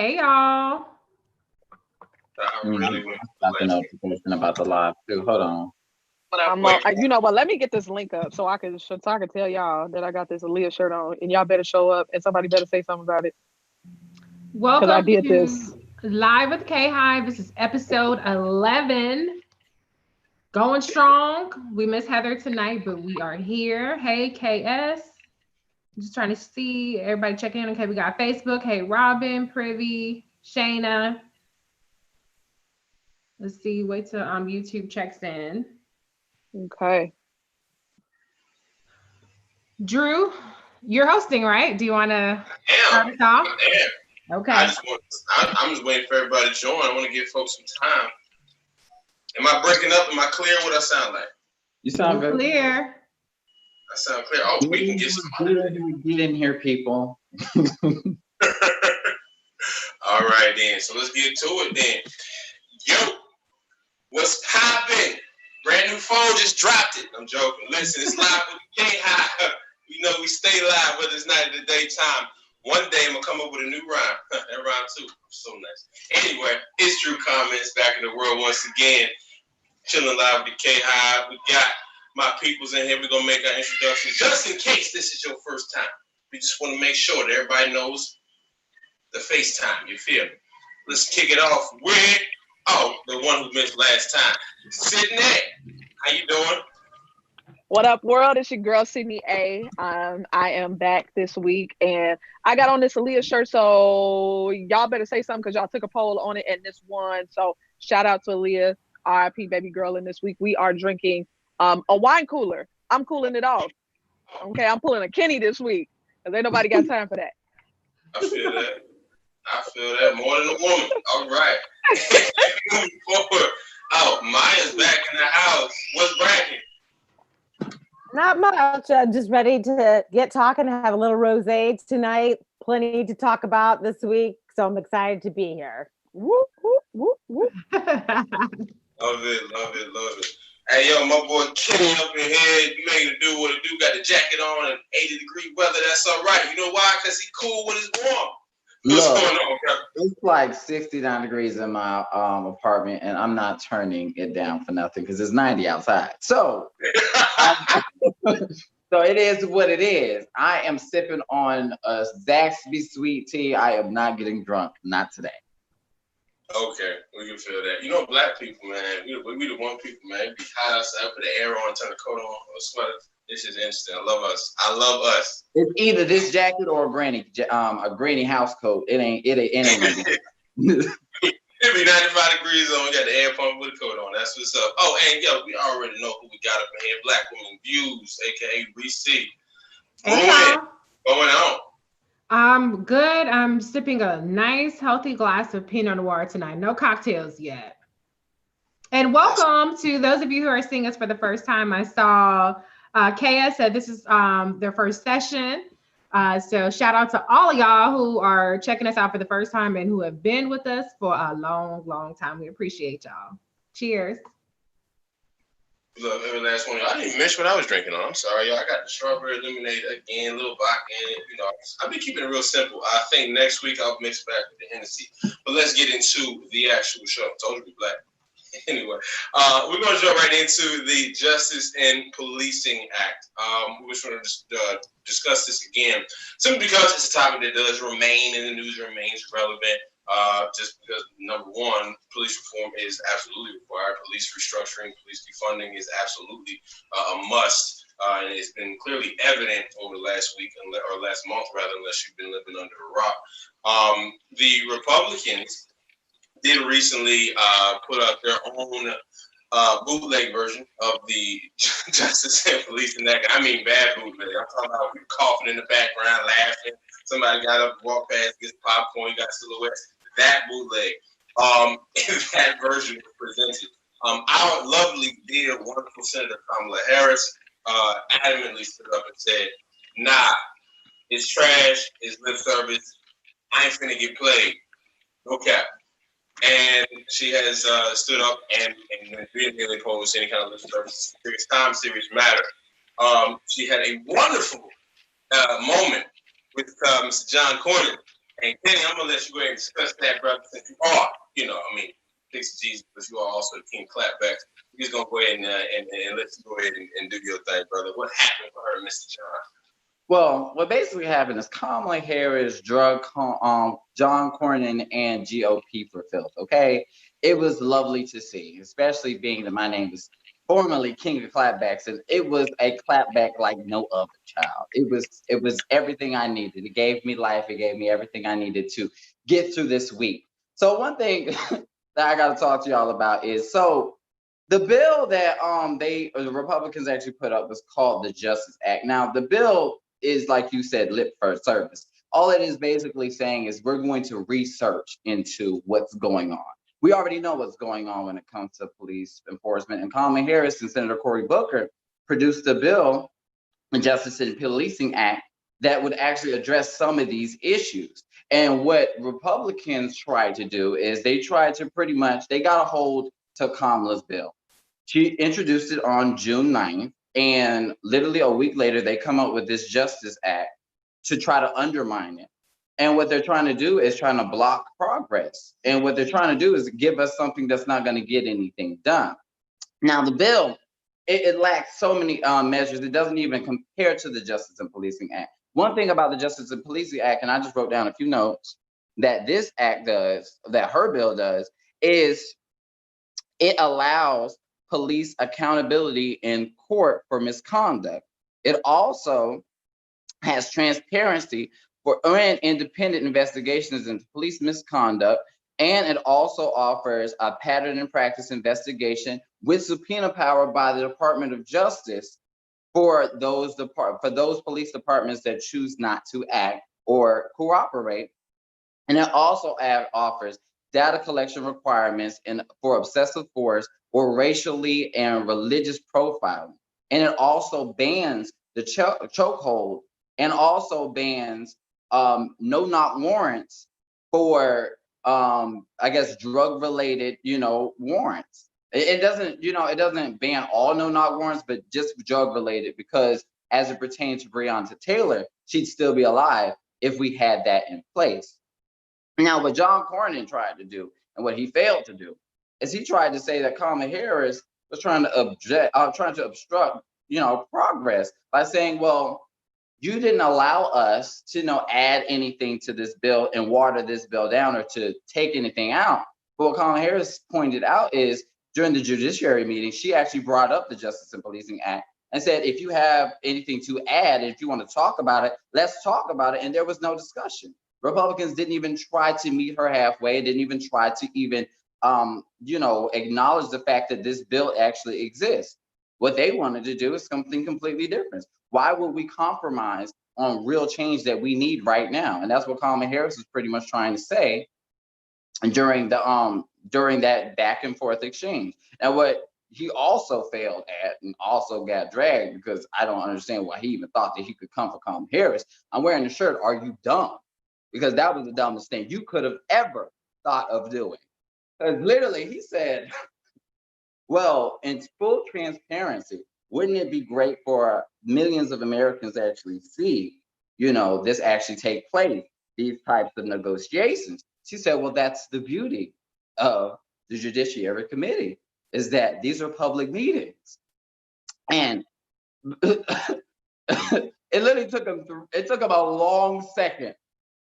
Hey y'all. Got the notification about the live too. Hold on. You know what? Let me get this link up so I can tell y'all that I got this Aaliyah shirt on, and y'all better show up, and somebody better say something about it. Welcome I did to this Live with KHive. This is episode 11. Going strong. We miss Heather tonight, but we are here. Hey KS. Just trying to see everybody check in. Okay, we got Facebook. Hey Robin, Privy, Shayna. Let's see. Wait till YouTube checks in. Okay. Drew, you're hosting, right? Do you want to start us off? I am. Okay. I'm just waiting for everybody to join. I want to give folks some time. Am I breaking up? Am I clear? What I sound like? You sound good. Clear. I sound clear. Oh, we can get some. Get in here, people. All right, then. So let's get to it, then. Yo, what's poppin'? Brand new phone just dropped it. I'm joking. Listen, it's live with the KHive. You know we stay live whether it's night or the daytime. One day I'm gonna come up with a new rhyme. That rhyme too. So nice. Anyway, it's Drew Comments back in the world once again. Chilling live with the KHive. We got my peoples in here. We're gonna make our introductions. Just in case this is your first time, we just want to make sure that everybody knows the FaceTime. You feel me? Let's kick it off with the one who missed last time. Sydney, how you doing? What up, world? It's your girl Sydney A. I am back this week, and I got on this Aaliyah shirt, so y'all better say something because y'all took a poll on it, and this won. So shout out to Aaliyah, RIP baby girl. And this week we are drinking a wine cooler. I'm cooling it off. Okay, I'm pulling a Kenny this week because ain't nobody got time for that. I feel that more than a woman. All right. Moving forward. Maya's back in the house. What's bragging? Not much. Just ready to get talking, have a little rosé tonight. Plenty to talk about this week, so I'm excited to be here. Whoop, whoop, whoop, whoop. Love it. Hey, yo, my boy Kenny up in here. You making it do what it do. Got the jacket on and 80-degree weather. That's all right. You know why? Because he cool when it's warm. What's going on, bro? It's like 69 degrees in my apartment, and I'm not turning it down for nothing because it's 90 outside. So, so it is what it is. I am sipping on a Zaxby sweet tea. I am not getting drunk. Not today. Okay, we can feel that. You know, black people, man, we the one people, man. We be hot outside, put the air on, turn the coat on, or sweater. This is interesting. I love us. It's either this jacket or a granny house coat. It ain't gonna be. It be 95 degrees on. We got the air pump with the coat on. That's what's up. Oh, and yo, we already know who we got up in here. Black Women Views, aka BC. What's going on? I'm good. I'm sipping a nice, healthy glass of Pinot Noir tonight. No cocktails yet. And welcome to those of you who are seeing us for the first time. I saw KS said this is their first session. So shout out to all of y'all who are checking us out for the first time and who have been with us for a long, long time. We appreciate y'all. Cheers. Love every last one. I didn't even mention what I was drinking on. I'm sorry, y'all. I got the strawberry lemonade again, little vodka in it. You know, I've been keeping it real simple. I think next week I'll mix back with the Hennessy. But let's get into the actual show. Told you we black. Anyway, we're going to jump right into the Justice and Policing Act. We just want to discuss this again, simply because it's a topic that does remain in the news, remains relevant. Just because, number one, police reform is absolutely required. Police restructuring, police defunding is absolutely a must. And it's been clearly evident over the last week, or last month rather, unless you've been living under a rock. The Republicans did recently put out their own bootleg version of the Justice and Policing Act. I mean, bad bootleg. I'm talking about people coughing in the background, laughing. Somebody got up, walked past, gets popcorn, got silhouettes. That bootleg, that version was presented. Our lovely dear, wonderful Senator Kamala Harris adamantly stood up and said, "Nah, it's trash, it's lip service. I ain't finna get played. No cap." And she has stood up and vehemently opposed any kind of lip service. Serious time, serious matter. She had a wonderful moment with Mr. John Cornyn, And Kenny, I'm gonna let you go ahead and discuss that, brother, since you are, thanks to Jesus, but you are also the king clapbacks. We're just gonna go ahead and let you go ahead and do your thing, brother. What happened for her, Mr. John? Well, what basically happened is Kamala Harris drug John Cornyn and GOP for filth. Okay, it was lovely to see, especially being that my name was formerly King of Clapbacks, and it was a clapback like no other, child. It was everything I needed. It gave me life. It gave me everything I needed to get through this week. So one thing that I got to talk to y'all about is the bill that the Republicans actually put up was called the Justice Act. Now the bill is, like you said, lip service. All it is basically saying is we're going to research into what's going on. We already know what's going on when it comes to police enforcement. And Kamala Harris and Senator Cory Booker produced a bill, the Justice and Policing Act, that would actually address some of these issues. And what Republicans tried to do is they got a hold to Kamala's bill. She introduced it on June 9th. And literally a week later, they come up with this Justice Act to try to undermine it. And what they're trying to do is trying to block progress. And what they're trying to do is give us something that's not going to get anything done. Now, the bill, it lacks so many measures. It doesn't even compare to the Justice and Policing Act. One thing about the Justice and Policing Act, and I just wrote down a few notes, that this act does, that her bill does, is it allows police accountability in court for misconduct. It also has transparency and independent investigations into police misconduct, and it also offers a pattern and practice investigation with subpoena power by the Department of Justice for those police departments that choose not to act or cooperate. And it also offers data collection requirements for excessive force or racially and religious profiling. And it also bans the chokehold and also bans no-knock warrants for, drug-related, warrants. It doesn't ban all no-knock warrants, but just drug-related, because as it pertains to Breonna Taylor, she'd still be alive if we had that in place. Now, what John Cornyn tried to do and what he failed to do is he tried to say that Kamala Harris was trying to obstruct, progress by saying, well, you didn't allow us to, add anything to this bill and water this bill down or to take anything out. But what Kamala Harris pointed out is during the judiciary meeting, she actually brought up the Justice and Policing Act and said, if you have anything to add, if you want to talk about it, let's talk about it. And there was no discussion. Republicans didn't even try to meet her halfway, didn't even try to even acknowledge the fact that this bill actually exists. What they wanted to do is something completely different. Why would we compromise on real change that we need right now? And that's what Kamala Harris is pretty much trying to say during that back and forth exchange. And what he also failed at and also got dragged, because I don't understand why he even thought that he could come for Kamala Harris. I'm wearing the shirt, "Are you dumb?" Because that was the dumbest thing you could have ever thought of doing. Because literally he said, well, in full transparency, wouldn't it be great for millions of Americans to actually see, this actually take place, these types of negotiations? She said, well, that's the beauty of the Judiciary Committee, is that these are public meetings. And it literally took him a long second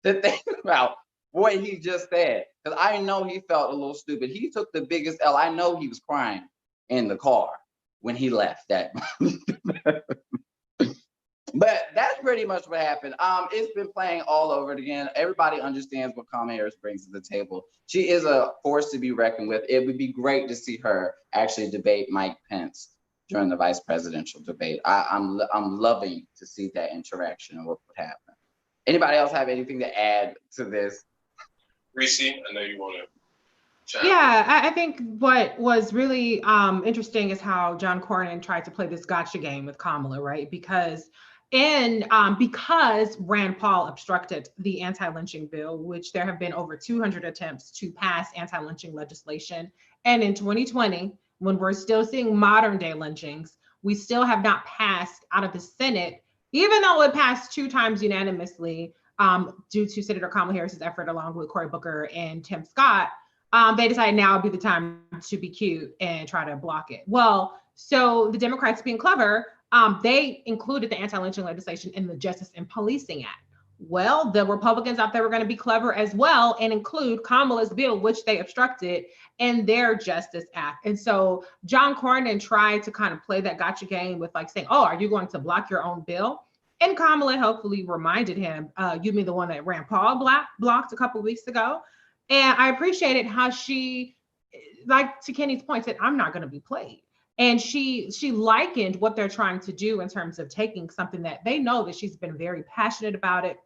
to think about what he just said, because I know he felt a little stupid. He took the biggest L. I know he was crying in the car when he left that. But that's pretty much what happened. It's been playing all over it again. Everybody understands what Kamala Harris brings to the table. She is a force to be reckoned with. It would be great to see her actually debate Mike Pence during the vice presidential debate. I'm loving to see that interaction and what would happen. Anybody else have anything to add to this? Reese, I know you want to chime. Yeah, I think what was really interesting is how John Cornyn tried to play this gotcha game with Kamala, right? Because Rand Paul obstructed the anti-lynching bill, which there have been over 200 attempts to pass anti-lynching legislation. And in 2020, when we're still seeing modern day lynchings, we still have not passed out of the Senate, even though it passed 2 times unanimously, due to Senator Kamala Harris's effort along with Cory Booker and Tim Scott, they decided now would be the time to be cute and try to block it. Well, so the Democrats being clever, they included the anti-lynching legislation in the Justice and Policing Act. Well, the Republicans out there were going to be clever as well and include Kamala's bill, which they obstructed, in their Justice Act. And so John Cornyn tried to kind of play that gotcha game with like saying, oh, are you going to block your own bill? And Kamala helpfully reminded him, you mean the one that Rand Paul blocked a couple of weeks ago? And I appreciated how she, like to Kenny's point, said, I'm not going to be played. And she likened what they're trying to do in terms of taking something that they know that she's been very passionate about it.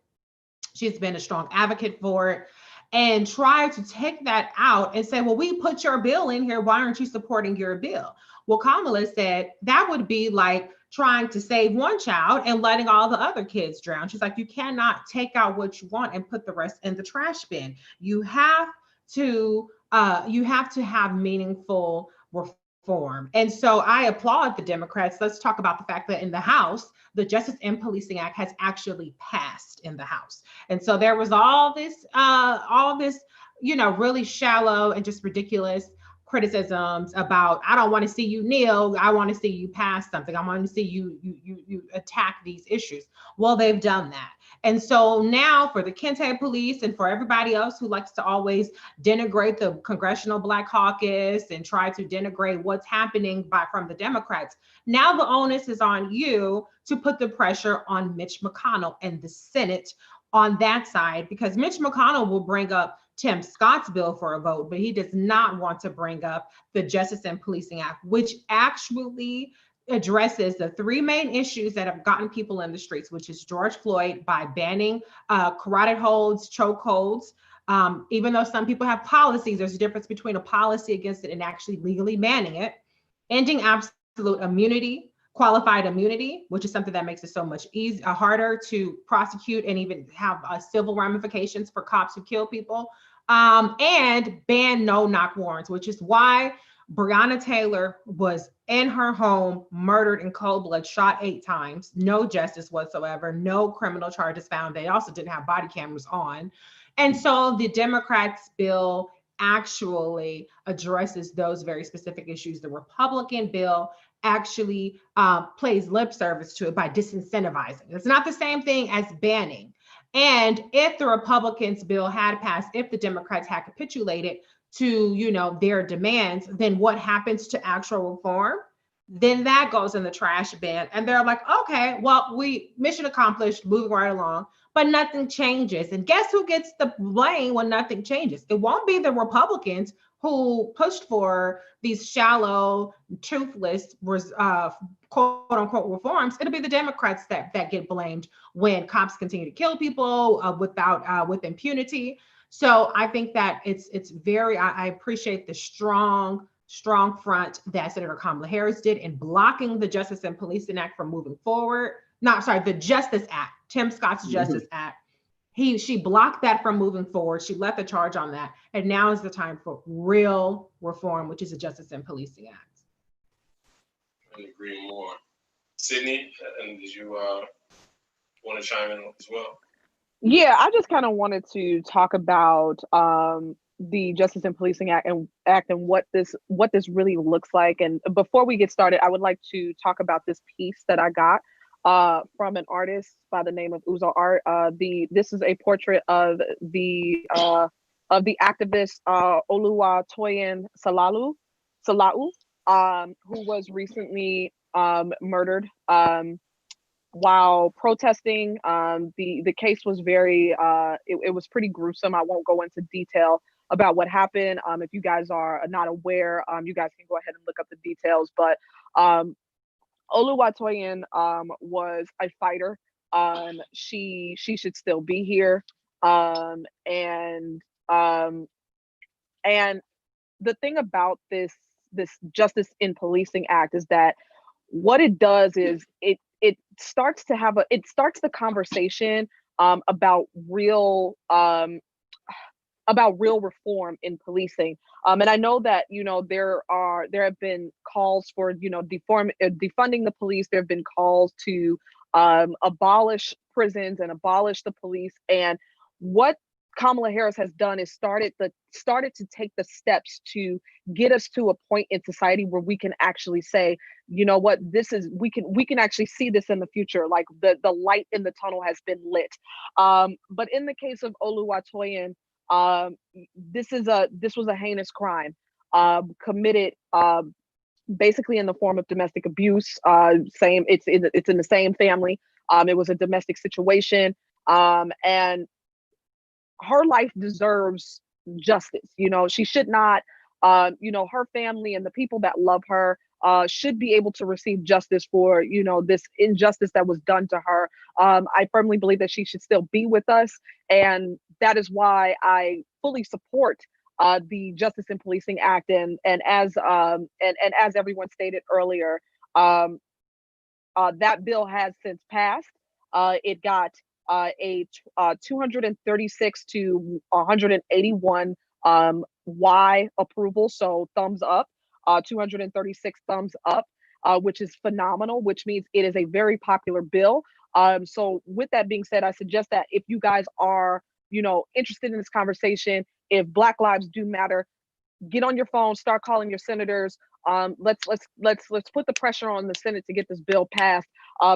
She's been a strong advocate for it, and try to take that out and say, well, we put your bill in here. Why aren't you supporting your bill? Well, Kamala said that would be like trying to save one child and letting all the other kids drown. She's like, you cannot take out what you want and put the rest in the trash bin. You have to have meaningful reform. And so I applaud the Democrats. Let's talk about the fact that in the House, the Justice and Policing Act has actually passed in the House. And so there was all this, really shallow and just ridiculous criticisms about, I don't want to see you kneel. I want to see you pass something. I want to see you attack these issues. Well, they've done that. And so now for the Kente police and for everybody else who likes to always denigrate the Congressional Black Caucus and try to denigrate what's happening from the Democrats, now the onus is on you to put the pressure on Mitch McConnell and the Senate on that side, because Mitch McConnell will bring up Tim Scott's bill for a vote, but he does not want to bring up the Justice and Policing Act, which actually addresses the three main issues that have gotten people in the streets, which is George Floyd by banning carotid holds, choke holds. Even though some people have policies, there's a difference between a policy against it and actually legally banning it. Ending absolute immunity, qualified immunity, which is something that makes it so much harder to prosecute and even have civil ramifications for cops who kill people. And ban no-knock warrants, which is why Breonna Taylor was in her home, murdered in cold blood, shot 8 times, no justice whatsoever, no criminal charges found. They also didn't have body cameras on. And so the Democrats' bill actually addresses those very specific issues. The Republican bill actually plays lip service to it by disincentivizing. It's not the same thing as banning. And if the Republicans' bill had passed, if the Democrats had capitulated to, their demands, then what happens to actual reform? Then that goes in the trash bin. And they're like, okay, well, mission accomplished, moving right along, but nothing changes. And guess who gets the blame when nothing changes? It won't be the Republicans who pushed for these shallow, toothless, quote unquote reforms. It'll be the Democrats that get blamed when cops continue to kill people with impunity. So I think that it's very, I appreciate the strong front that Senator Kamala Harris did in blocking the Justice and Policing Act from moving forward. The Justice Act, Tim Scott's Justice Act. She blocked that from moving forward. She left the charge on that. And now is the time for real reform, which is the Justice and Policing Act. I agree more. Sydney, and did you want to chime in as well? Yeah, I just kind of wanted to talk about the Justice and Policing Act and what this really looks like. And before we get started, I would like to talk about this piece that I got from an artist by the name of Uzo Art. This is a portrait of the activist Oluwatoyin Salau, who was recently murdered while protesting. The case was very it was pretty gruesome. I won't go into detail about what happened. If you guys are not aware, you guys can go ahead and look up the details. But Oluwatoyin was a fighter. She should still be here. And the thing about this Justice in Policing Act is that what it does is it starts the conversation about real reform in policing. And I know that, there have been calls for, defunding the police. There have been calls to abolish prisons and abolish the police. And what Kamala Harris has done is started to take the steps to get us to a point in society where we can actually say, you know what, we can actually see this in the future. Like the light in the tunnel has been lit. But in the case of Oluwatoyin, this was a heinous crime committed basically in the form of domestic abuse. It's in the same family. It was a domestic situation, and her life deserves justice. You know, she should not. You know, her family and the people that love her should be able to receive justice for, you know, this injustice that was done to her. I firmly believe that she should still be with us, and that is why I fully support the Justice in Policing Act. And as everyone stated earlier, that bill has since passed. It got a 236 to 181 Y approval, so thumbs up, 236 thumbs up, which is phenomenal, which means it is a very popular bill. So with that being said, I suggest that if you guys are, you know, interested in this conversation, if Black lives do matter, get on your phone, start calling your senators. Let's put the pressure on the Senate to get this bill passed,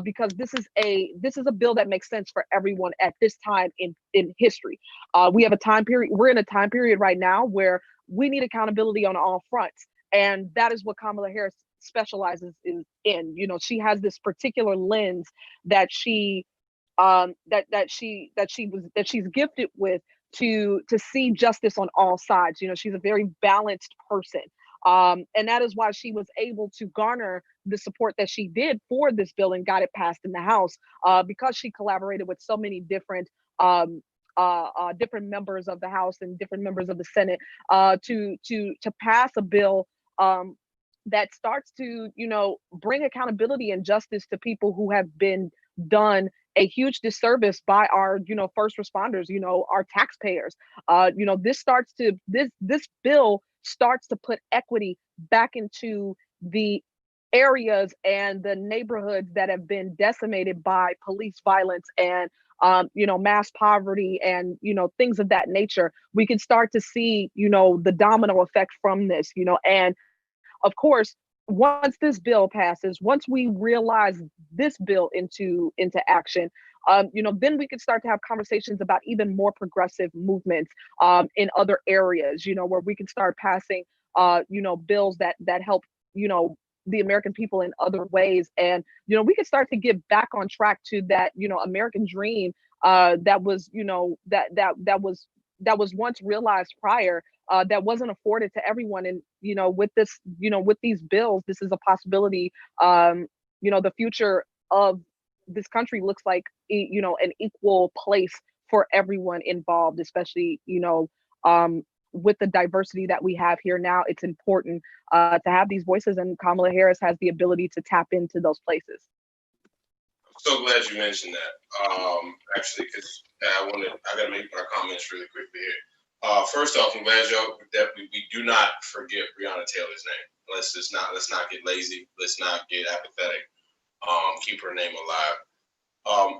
because this is a bill that makes sense for everyone at this time in history. We have a time period. We're in a time period right now where we need accountability on all fronts, and that is what Kamala Harris specializes in. You know, she has this particular lens that she's gifted with to see justice on all sides. You know, she's a very balanced person. And that is why she was able to garner the support that she did for this bill and got it passed in the House, because she collaborated with so many different members of the House and different members of the Senate to pass a bill that starts to, you know, bring accountability and justice to people who have been done a huge disservice by our, you know, first responders, you know, our taxpayers. You know, this bill starts to put equity back into the areas and the neighborhoods that have been decimated by police violence and you know, mass poverty and, you know, things of that nature. We can start to see, you know, the domino effect from this, you know. And of course, once this bill passes, once we realize this bill into action, you know, then we can start to have conversations about even more progressive movements in other areas, you know, where we can start passing, you know, bills that help, you know, the American people in other ways. And, you know, we can start to get back on track to that, you know, American dream that was, you know, that was once realized prior, that wasn't afforded to everyone. And, you know, with this, you know, with these bills, this is a possibility. You know, the future of this country looks like, you know, an equal place for everyone involved, especially, you know, with the diversity that we have here now. It's important to have these voices, and Kamala Harris has the ability to tap into those places. I'm so glad you mentioned that, actually, because I got to make my comments really quickly here. First off, I'm glad that we do not forget Breonna Taylor's name. Let's not get lazy. Let's not get apathetic. Keep her name alive.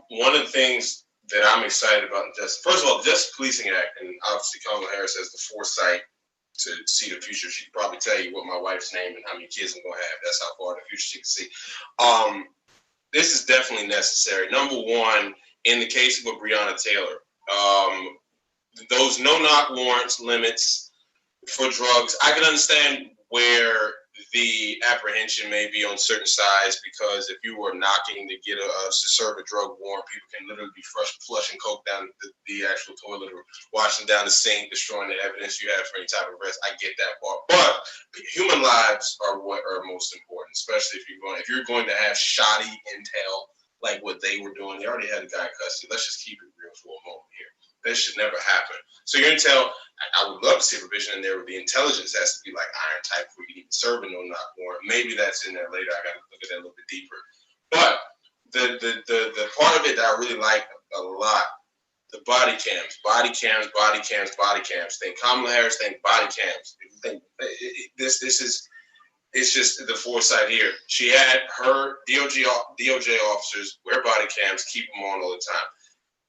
One of the things that I'm excited about, first of all, the Justice Policing Act, and obviously Kamala Harris has the foresight to see the future. She could probably tell you what my wife's name and how many kids I'm gonna have. That's how far in the future she can see. This is definitely necessary. Number one, in the case of Breonna Taylor, those no-knock warrants limits for drugs, I can understand where the apprehension may be on certain sides, because if you were knocking to get to serve a drug warrant, people can literally be flushing coke down the actual toilet or washing down the sink, destroying the evidence you have for any type of arrest. I get that part, but human lives are what are most important, especially if you're going to have shoddy intel like what they were doing. They already had a guy in custody. Let's just keep it real for a moment here. This should never happen. So your intel, I would love to see a provision in there where the intelligence has to be like iron tight before you can even serve a no-knock warrant. Maybe that's in there later. I got to look at that a little bit deeper. But the part of it that I really like a lot, the body cams. Think Kamala Harris, think body cams. Think this is, it's just the foresight here. She had her DOJ officers wear body cams, keep them on all the time.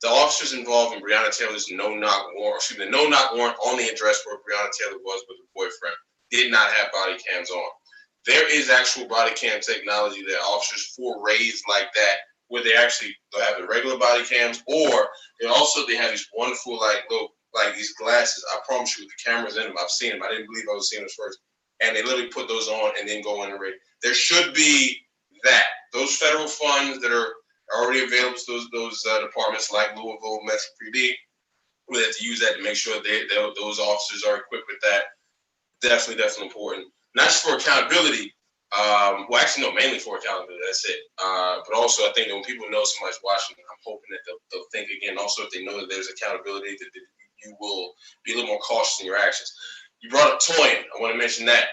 The officers involved in Breonna Taylor's no-knock warrant on the address where Breonna Taylor was with her boyfriend did not have body cams on. There is actual body cam technology that officers for raids like that, where they actually have the regular body cams, or they have these wonderful like these glasses. I promise you, with the cameras in them, I've seen them. I didn't believe I was seeing them first, and they literally put those on and then go in the raid. There should be those federal funds that are already available to those departments like Louisville Metro PD. We have to use that to make sure those officers are equipped with that. Definitely important. Not just for accountability. Mainly for accountability. That's it. But also, I think that when people know somebody's watching, I'm hoping that they'll think again. Also, if they know that there's accountability, that you will be a little more cautious in your actions. You brought up Toyin. I want to mention that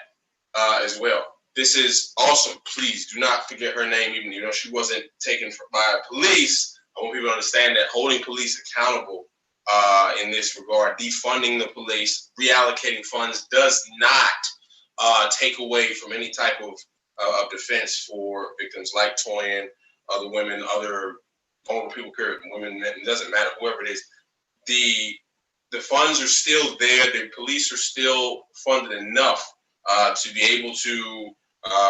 as well. This is awesome. Please do not forget her name, even though she wasn't taken by police. I want people to understand that holding police accountable in this regard, defunding the police, reallocating funds does not take away from any type of defense for victims like Toyin, other women, other vulnerable people, women, it doesn't matter, whoever it is. The funds are still there. The police are still funded enough to be able to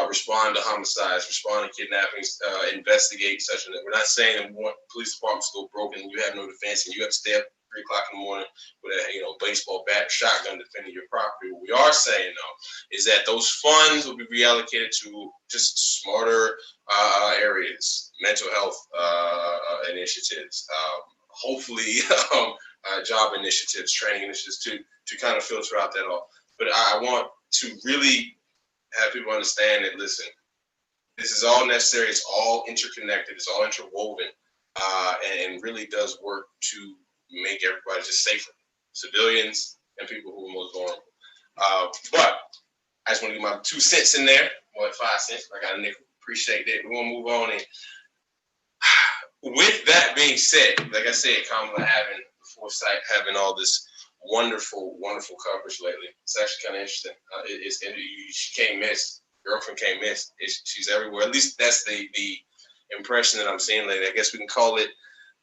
respond to homicides, respond to kidnappings, investigate such. We're not saying that we want police departments to go broke and you have no defense and you have to stay up 3 o'clock in the morning with a baseball bat, shotgun defending your property. What we are saying though is that those funds will be reallocated to just smarter areas, mental health initiatives, hopefully job initiatives, training initiatives to kind of filter out that all. But I want to really have people understand that, listen, this is all necessary. It's all interconnected. It's all interwoven, and really does work to make everybody just safer, civilians and people who are most vulnerable. But I just want to get my 2 cents in there. 5 cents. I got a nickel. Appreciate that. We're going to move on. And with that being said, like I said, Kamala having the foresight, having all this wonderful coverage lately. It's actually kind of interesting. She can't miss. Girlfriend can't miss. She's everywhere. At least that's the impression that I'm seeing lately. I guess we can call it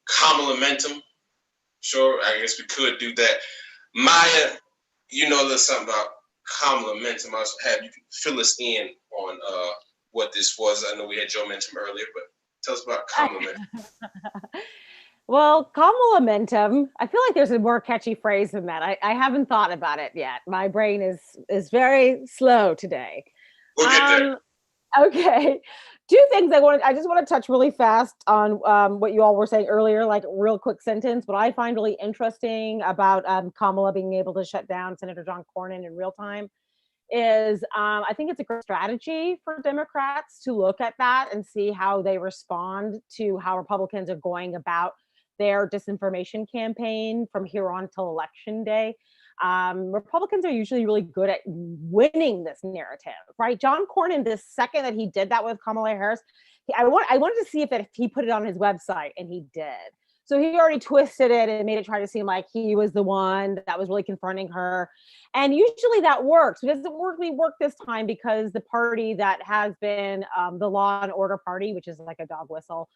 Kamalamentum. Sure, I guess we could do that. Maya, you know a little something about Kamalamentum. I also have you fill us in on what this was. I know we had Joe mention earlier, but tell us about Kamalamentum. Well, Kamalamentum, I feel like there's a more catchy phrase than that. I haven't thought about it yet. My brain is very slow today. We'll get there. Okay. 2 things I just want to touch really fast on what you all were saying earlier, like real quick sentence. What I find really interesting about Kamala being able to shut down Senator John Cornyn in real time is I think it's a great strategy for Democrats to look at that and see how they respond to how Republicans are going about their disinformation campaign from here on till election day. Republicans are usually really good at winning this narrative, right? John Cornyn, the second that he did that with Kamala Harris, I wanted to see if he put it on his website, and he did. So he already twisted it and made it try to seem like he was the one that was really confronting her. And usually that works. It doesn't really work this time because the party that has been the Law and Order Party, which is like a dog whistle,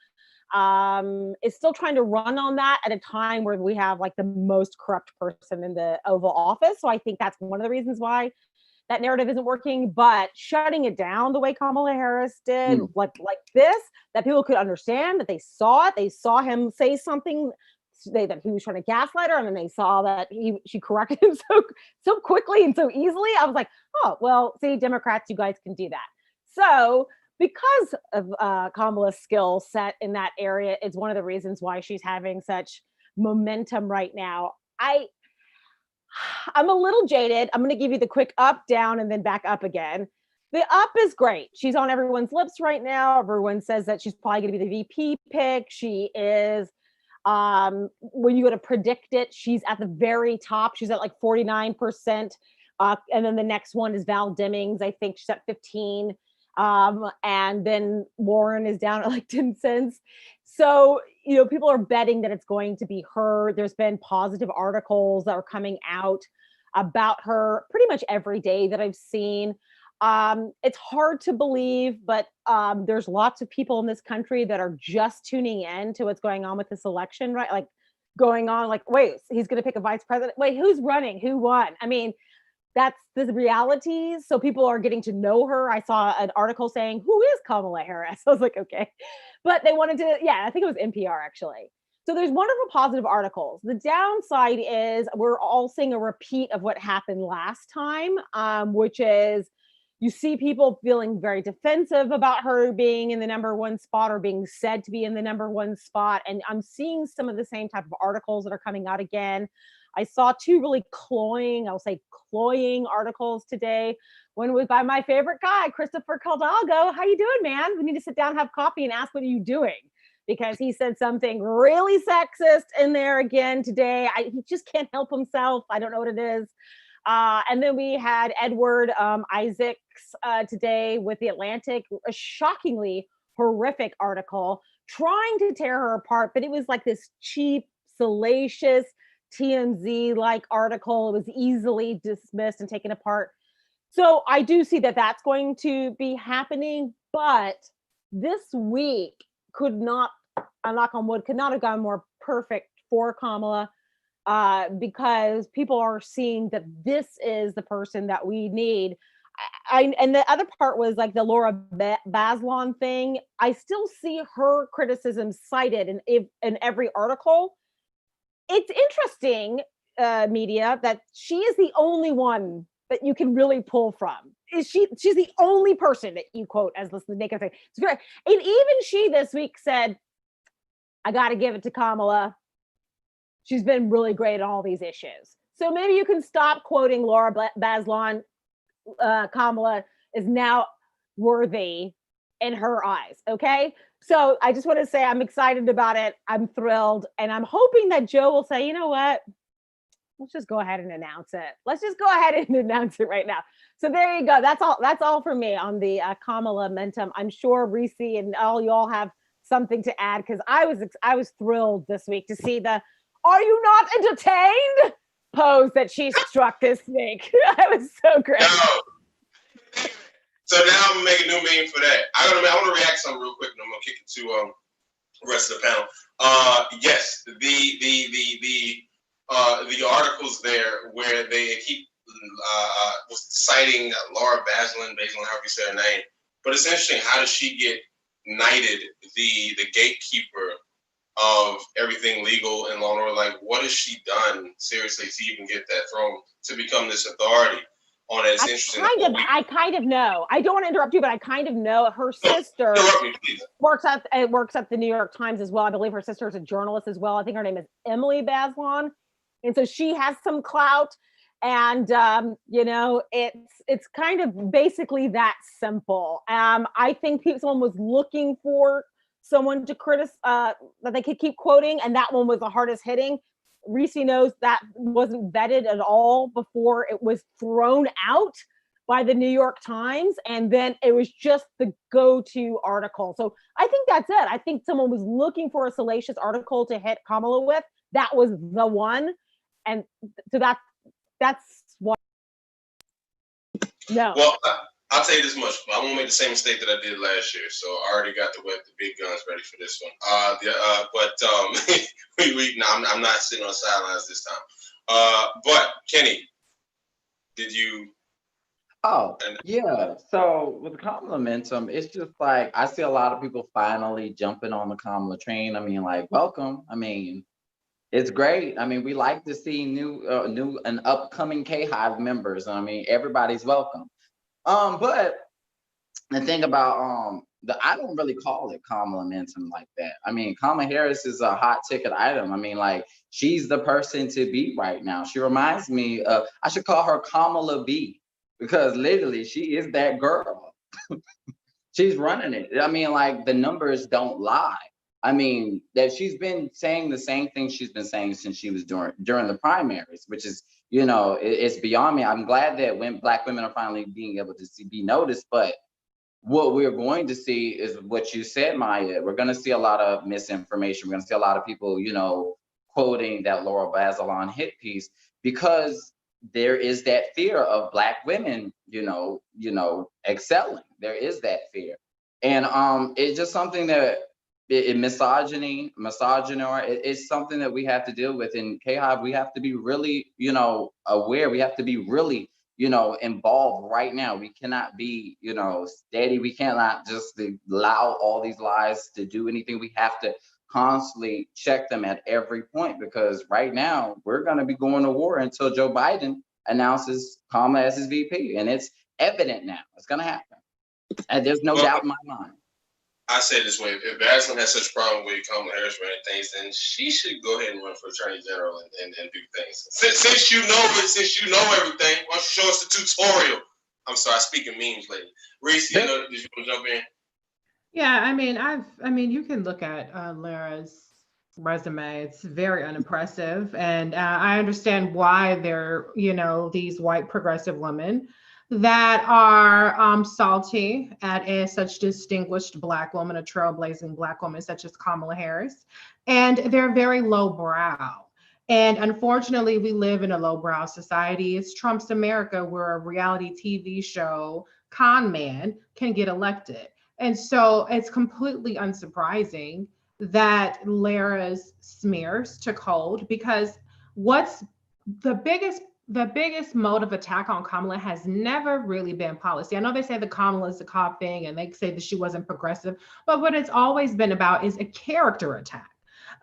is still trying to run on that at a time where we have like the most corrupt person in the Oval Office. So I think that's one of the reasons why that narrative isn't working. But shutting it down the way Kamala Harris did, like this, that people could understand, that they saw it, they saw him say something that he was trying to gaslight her, and then they saw that she corrected him so quickly and so easily. I was like, oh well, see, Democrats, you guys can do that. So because of Kamala's skill set in that area, it's one of the reasons why she's having such momentum right now. I'm a little jaded. I'm going to give you the quick up, down, and then back up again. The up is great. She's on everyone's lips right now. Everyone says that she's probably going to be the VP pick. She is, when you go to predict it, she's at the very top. She's at like 49%. And then the next one is Val Demings. I think she's at 15. And then Warren is down at like 10 cents. So, people are betting that it's going to be her. There's been positive articles that are coming out about her pretty much every day that I've seen. It's hard to believe, but there's lots of people in this country that are just tuning in to what's going on with this election, right? Like going on, like, wait, he's going to pick a vice president. Wait, who's running? Who won? I mean, that's the reality. So people are getting to know her. I saw an article saying, who is Kamala Harris? I was like, okay. But they wanted to, yeah, I think it was NPR actually. So there's wonderful positive articles. The downside is we're all seeing a repeat of what happened last time, which is you see people feeling very defensive about her being in the number one spot or being said to be in the number one spot. And I'm seeing some of the same type of articles that are coming out again. I saw two really cloying articles today. One was by my favorite guy, Christopher Caldalgo. How you doing, man? We need to sit down, have coffee, and ask, what are you doing? Because he said something really sexist in there again today. He just can't help himself. I don't know what it is. And then we had Edward Isaacs today with The Atlantic, a shockingly horrific article trying to tear her apart, but it was like this cheap, salacious, TMZ-like article. It was easily dismissed and taken apart. So I do see that that's going to be happening, but this week could not, I knock on wood, could not have gone more perfect for Kamala. Because people are seeing that this is the person that we need. And the other part was like the Laura Bazelon thing. I still see her criticism cited in every article. It's interesting, media, that she is the only one that you can really pull from. She's the only person that you quote as the naked thing. It's great. And even she this week said, I got to give it to Kamala. She's been really great on all these issues. So maybe you can stop quoting Laura Bazelon. Kamala is now worthy in her eyes, okay? So I just want to say I'm excited about it. I'm thrilled. And I'm hoping that Joe will say, you know what? Let's just go ahead and announce it. Let's just go ahead and announce it right now. So there you go. That's all for me on the Kamalamentum. I'm sure Reese and all y'all have something to add, because I was thrilled this week to see the "Are you not entertained?" pose that she struck this week. That was so great. No. So now I'm gonna make a new meme for that. I want to react to something real quick, and I'm gonna kick it to the rest of the panel. Yes, the articles there where they keep citing Laura Bazelon, however you say her name. But it's interesting, how does she get knighted the gatekeeper of everything legal and law and order? Like, what has she done seriously to even get that throne, to become this authority on it? It's interesting. I kind of know. I don't want to interrupt you, but I kind of know her sister works at the New York Times as well. I believe her sister is a journalist as well. I think her name is Emily Bazelon, and so she has some clout. And it's kind of basically that simple. I think someone was looking for someone to criticize that they could keep quoting, and that one was the hardest hitting. Reese knows that wasn't vetted at all before it was thrown out by the New York Times, and then it was just the go-to article. So I think that's it. I think someone was looking for a salacious article to hit Kamala with. That was the one, and so that's what. No. Well, I'll tell you this much. I won't make the same mistake that I did last year. So I already got the big guns ready for this one. I'm not sitting on the sidelines this time. But Kenny, did you? Oh, yeah. So with the Kamalamentum, it's just like I see a lot of people finally jumping on the Kamala train. I mean, like, welcome. I mean, it's great. I mean, we like to see new and upcoming KHive members. I mean, everybody's welcome. But the thing about I don't really call it Kamalamentum like that. I mean, Kamala Harris is a hot ticket item. I mean, like, she's the person to be right now. She reminds me of, I should call her Kamala B, because literally she is that girl. She's running it. I mean, like, the numbers don't lie. I mean, that she's been saying the same thing she's been saying since she was during the primaries, which is, it's beyond me. I'm glad that when Black women are finally being able to be noticed, but what we're going to see is what you said, Maya. We're going to see a lot of misinformation. We're going to see a lot of people, quoting that Laura Bazelon hit piece, because there is that fear of Black women, excelling. There is that fear. And it's just something that it's something that we have to deal with. In KHive, we have to be really, aware. We have to be really, involved right now. We cannot be, steady. We cannot just allow all these lies to do anything. We have to constantly check them at every point, because right now we're going to be going to war until Joe Biden announces Kamala as his VP. And it's evident now. It's going to happen. And there's no doubt in my mind. I say this way: if Vaseline has such a problem with Kamala Harris running things, then she should go ahead and run for Attorney General and do things. Since you know it, since you know everything, why don't you show us the tutorial? I'm sorry, speaking memes, lady. Reese, did you want to jump in? Yeah, I mean, you can look at Lara's resume. It's very unimpressive, and I understand why they're, these white progressive women that are salty at such distinguished Black woman, a trailblazing Black woman such as Kamala Harris, and they're very lowbrow. And unfortunately, we live in a lowbrow society. It's Trump's America, where a reality TV show con man can get elected. And so it's completely unsurprising that Lara's smears took hold, because what's the biggest mode of attack on Kamala has never really been policy. I know they say the Kamala is a cop thing, and they say that she wasn't progressive, but what it's always been about is a character attack.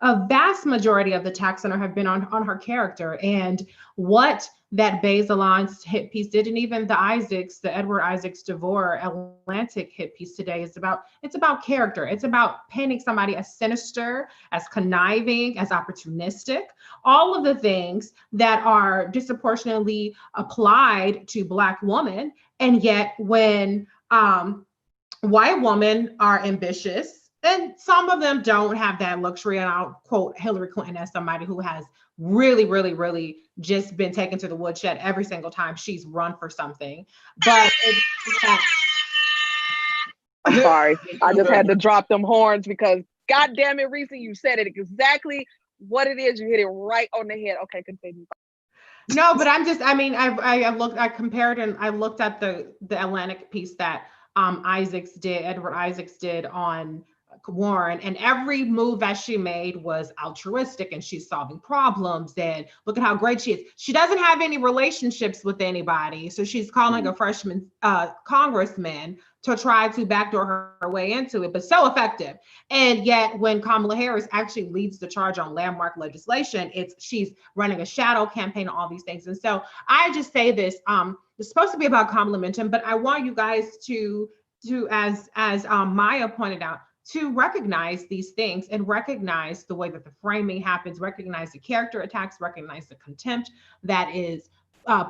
A vast majority of the attacks on her have been on her character, and what that Bazelon's hit piece did, and even the Edward Isaacs DeVore Atlantic hit piece today is about, it's about character. It's about painting somebody as sinister, as conniving, as opportunistic, all of the things that are disproportionately applied to Black women. And yet when white women are ambitious, and some of them don't have that luxury, and I'll quote Hillary Clinton as somebody who has really, really, really just been taken to the woodshed every single time she's run for something. But I'm sorry, I just had to drop them horns, because God damn it, Reese, you said it exactly what it is. You hit it right on the head. Okay, continue. No, but I compared and I looked at the Atlantic piece that Edward Isaacs did on Warren, and every move that she made was altruistic, and she's solving problems, and look at how great she is. She doesn't have any relationships with anybody, so she's calling a freshman congressman to try to backdoor her way into it, but so effective. And yet when Kamala Harris actually leads the charge on landmark legislation, she's running a shadow campaign on all these things. And so I just say this, it's supposed to be about Kamalamentum, but I want you guys to as Maya pointed out, to recognize these things and recognize the way that the framing happens, recognize the character attacks, recognize the contempt that is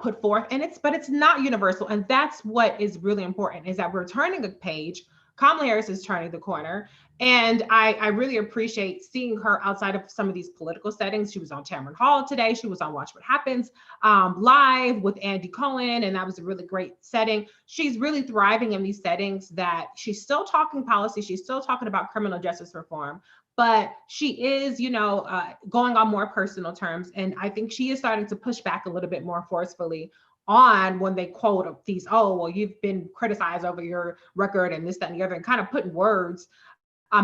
put forth. But it's not universal. And that's what is really important, is that we're turning a page. Kamala Harris is turning the corner. And I really appreciate seeing her outside of some of these political settings. She was on Tamron Hall today. She was on Watch What Happens live with Andy Cohen, and that was a really great setting. She's really thriving in these settings that she's still talking policy. She's still talking about criminal justice reform, but she is, going on more personal terms. And I think she is starting to push back a little bit more forcefully on when they quote these, oh, well, you've been criticized over your record and this, that, and the other, and kind of putting words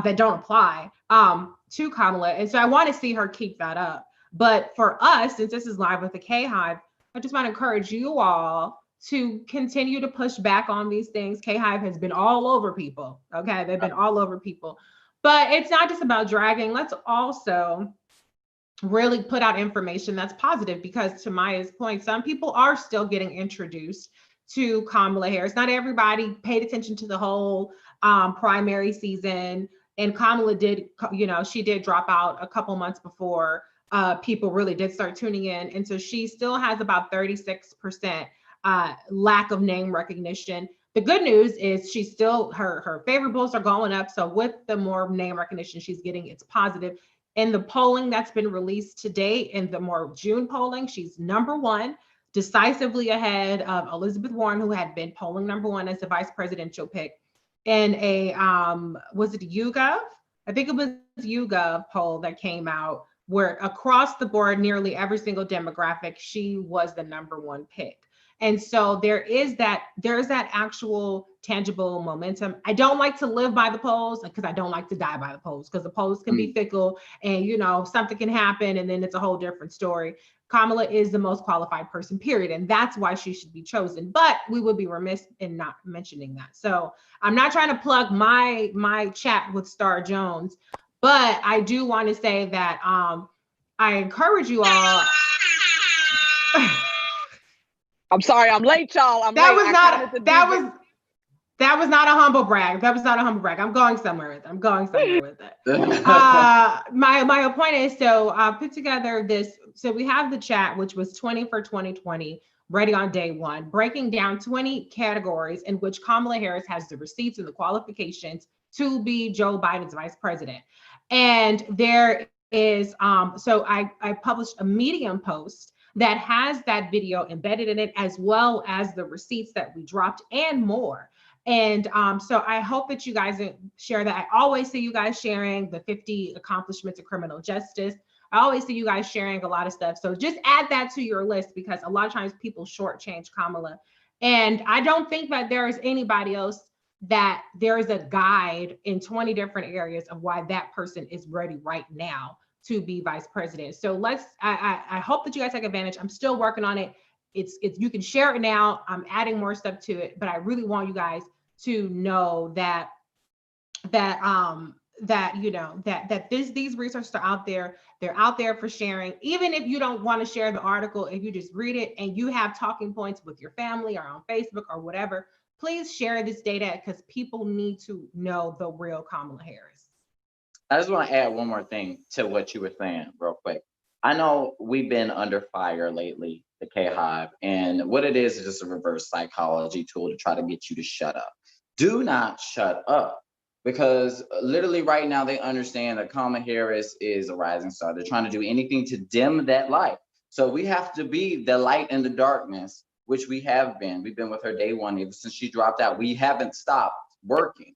that don't apply to Kamala. And so I want to see her keep that up. But for us, since this is live with the KHive, I just want to encourage you all to continue to push back on these things. KHive has been all over people. Okay, they've been all over people. But it's not just about dragging. Let's also really put out information that's positive, because to Maya's point, some people are still getting introduced to Kamala Harris. Not everybody paid attention to the whole primary season. And Kamala did, she did drop out a couple months before people really did start tuning in. And so she still has about 36% lack of name recognition. The good news is she's still, her favorables are going up. So with the more name recognition she's getting, it's positive. In the polling that's been released to date, in the more June polling, she's number one, decisively ahead of Elizabeth Warren, who had been polling number one as the vice presidential pick. In a, was it YouGov? I think it was YouGov poll that came out where across the board, nearly every single demographic, she was the number one pick. And so there's that actual tangible momentum. I don't like to live by the polls because I don't like to die by the polls, because the polls can be fickle, and something can happen and then it's a whole different story. Kamala is the most qualified person, period. And that's why she should be chosen. But we would be remiss in not mentioning that. So I'm not trying to plug my chat with Star Jones, but I do want to say that I encourage you all. I'm sorry, I'm late, y'all. That was not a humble brag. That was not a humble brag. I'm going somewhere with it. My point is, so I put together this. So we have the chat, which was 20 for 2020, ready on day one, breaking down 20 categories in which Kamala Harris has the receipts and the qualifications to be Joe Biden's vice president. And there is, so I published a Medium post that has that video embedded in it, as well as the receipts that we dropped and more. And so I hope that you guys share that. I always see you guys sharing the 50 accomplishments of criminal justice. I always see you guys sharing a lot of stuff. So just add that to your list, because a lot of times people shortchange Kamala. And I don't think that there is anybody else that there is a guide in 20 different areas of why that person is ready right now to be vice president. So I hope that you guys take advantage. I'm still working on it. It's you can share it now. I'm adding more stuff to it, but I really want you guys to know that these resources are out there. They're out there for sharing. Even if you don't want to share the article, if you just read it and you have talking points with your family or on Facebook or whatever, please share this data, because people need to know the real Kamala Harris. I just want to add one more thing to what you were saying real quick. I know we've been under fire lately, the KHive, and what it is just a reverse psychology tool to try to get you to shut up. Do not shut up, because literally right now they understand that Kamala Harris is a rising star. They're trying to do anything to dim that light. So we have to be the light in the darkness, which we have been. We've been with her day one, ever since she dropped out. We haven't stopped working.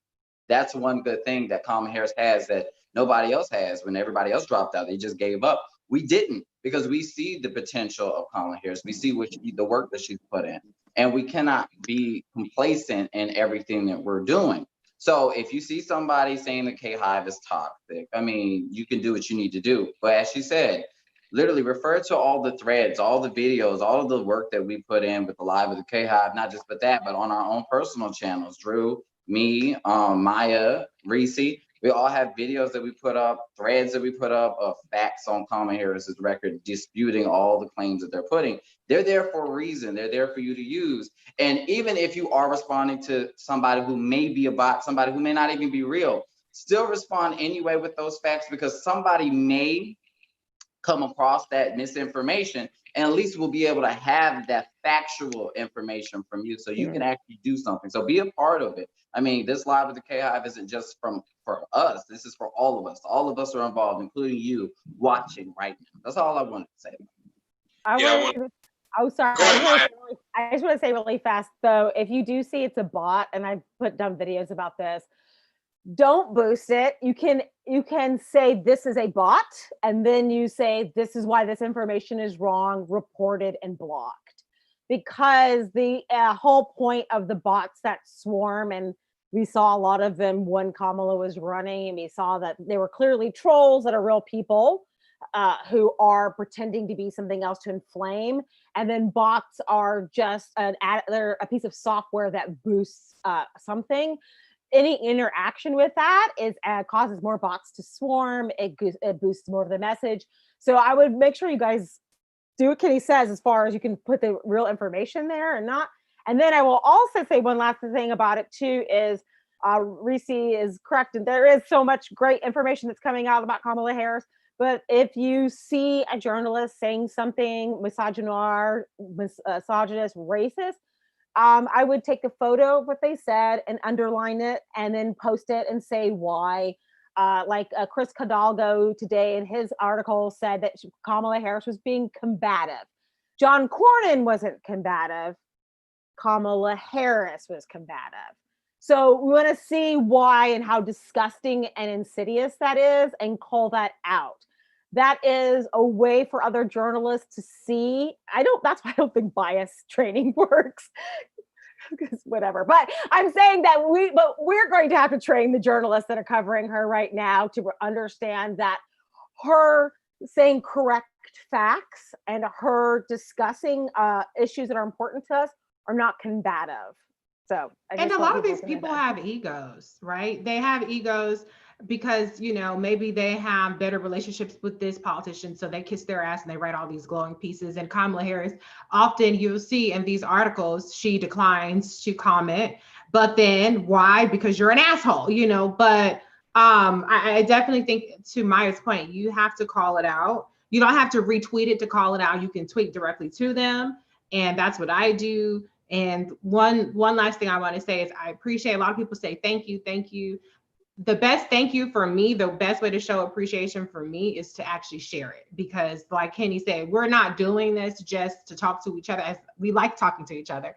That's one good thing that Kamala Harris has that nobody else has. When everybody else dropped out, they just gave up. We didn't, because we see the potential of Kamala Harris. We see the work that she's put in, and we cannot be complacent in everything that we're doing. So if you see somebody saying the KHive is toxic, I mean, you can do what you need to do. But as she said, literally refer to all the threads, all the videos, all of the work that we put in with the live of the KHive, not just with that, but on our own personal channels. Drew, me, Maya, Reese, we all have videos that we put up, threads that we put up of facts on Kamala Harris's record, disputing all the claims that they're putting. They're there for a reason. They're there for you to use. And even if you are responding to somebody who may be a bot, somebody who may not even be real, still respond anyway with those facts, because somebody may come across that misinformation, and at least we'll be able to have that factual information from you so you can actually do something. So be a part of it. I mean, this live with the KHive isn't just for us. This is for all of us. All of us are involved, including you watching right now. That's all I wanted to say. Sorry. I just want to say really fast, though, if you do see it's a bot, and I put down videos about this, don't boost it. You can say this is a bot, and then you say this is why this information is wrong, reported and blocked. Because the whole point of the bots that swarm, and we saw a lot of them when Kamala was running, and we saw that they were clearly trolls that are real people who are pretending to be something else to inflame. And then bots are just they're a piece of software that boosts something. Any interaction with that is causes more bots to swarm. It boosts more of the message. So I would make sure you guys do what Kenny says, as far as you can put the real information there and not. And then I will also say one last thing about it too is Reese is correct, and there is so much great information that's coming out about Kamala Harris. But if you see a journalist saying something misogynist, racist, I would take a photo of what they said and underline it, and then post it and say why. Chris Cadalgo today in his article said that Kamala Harris was being combative. John Cornyn wasn't combative. Kamala Harris was combative. So we want to see why and how disgusting and insidious that is, and call that out. that is a way for other journalists to see. That's why I don't think bias training works. Because whatever, but I'm saying that we're going to have to train the journalists that are covering her right now to understand that her saying correct facts and her discussing issues that are important to us are not combative. So, and a lot of these people have egos, right? They have egos because, you know, maybe they have better relationships with this politician, so they kiss their ass and they write all these glowing pieces. And Kamala Harris, often you'll see in these articles, she declines to comment. But then why? Because you're an asshole, you know. But I definitely think, to Maya's point, you have to call it out. You don't have to retweet it to call it out. You can tweet directly to them, and that's what I do. And one last thing I want to say is I appreciate, a lot of people say thank you, thank you. The best thank you for me, the best way to show appreciation for me is to actually share it, because like Kenny said, we're not doing this just to talk to each other, as we like talking to each other,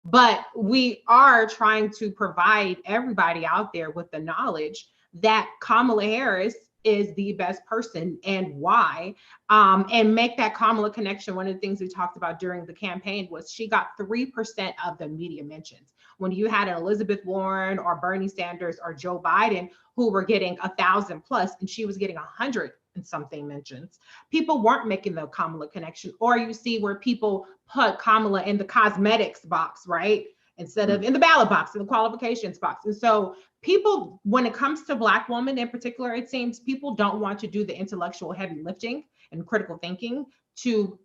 but we are trying to provide everybody out there with the knowledge that Kamala Harris is the best person and why, and make that Kamala connection. One of the things we talked about during the campaign was she got 3% of the media mentions. When you had an Elizabeth Warren or Bernie Sanders or Joe Biden who were getting 1,000 plus, and she was getting 100 and something mentions, people weren't making the Kamala connection. Or you see where people put Kamala in the cosmetics box, right? Instead of in the ballot box, in the qualifications box. And so people, when it comes to Black women in particular, it seems people don't want to do the intellectual heavy lifting and critical thinking to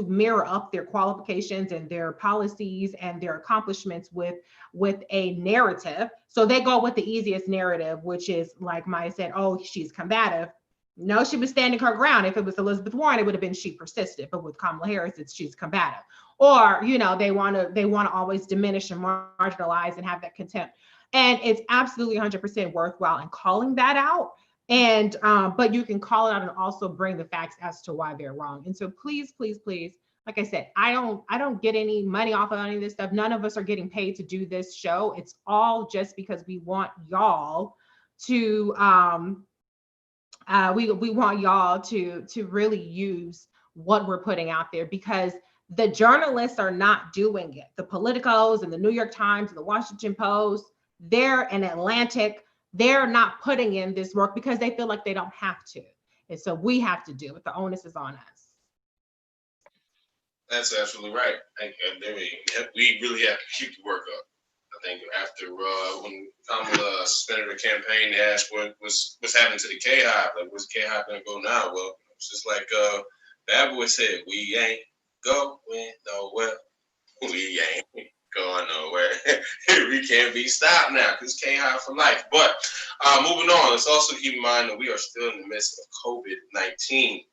mirror up their qualifications and their policies and their accomplishments with a narrative. So they go with the easiest narrative, which is, like Maya said, oh, she's combative. No, she was standing her ground. If it was Elizabeth Warren, it would have been she persisted. But with Kamala Harris, it's she's combative. Or, you know, they want to always diminish and marginalize and have that contempt. And it's absolutely 100% worthwhile in calling that out. And but you can call it out and also bring the facts as to why they're wrong. And so please, please, please, like I said, I don't get any money off of any of this stuff. None of us are getting paid to do this show. It's all just because we want y'all to we want y'all to really use what we're putting out there, because the journalists are not doing it. The Politicos and the New York Times and the Washington Post, they're in Atlantic, they're not putting in this work because they feel like they don't have to. And so we have to do it. The onus is on us. That's absolutely right. We really have to keep the work up. I think after when Kamala suspended her campaign, they asked what's happening to the KHive. Like, where's KHive gonna go now? Well, it's just like Bad Boy said, we ain't going nowhere. We ain't going nowhere. We can't be stopped now because KHive for life. But moving on, let's also keep in mind that we are still in the midst of COVID-19.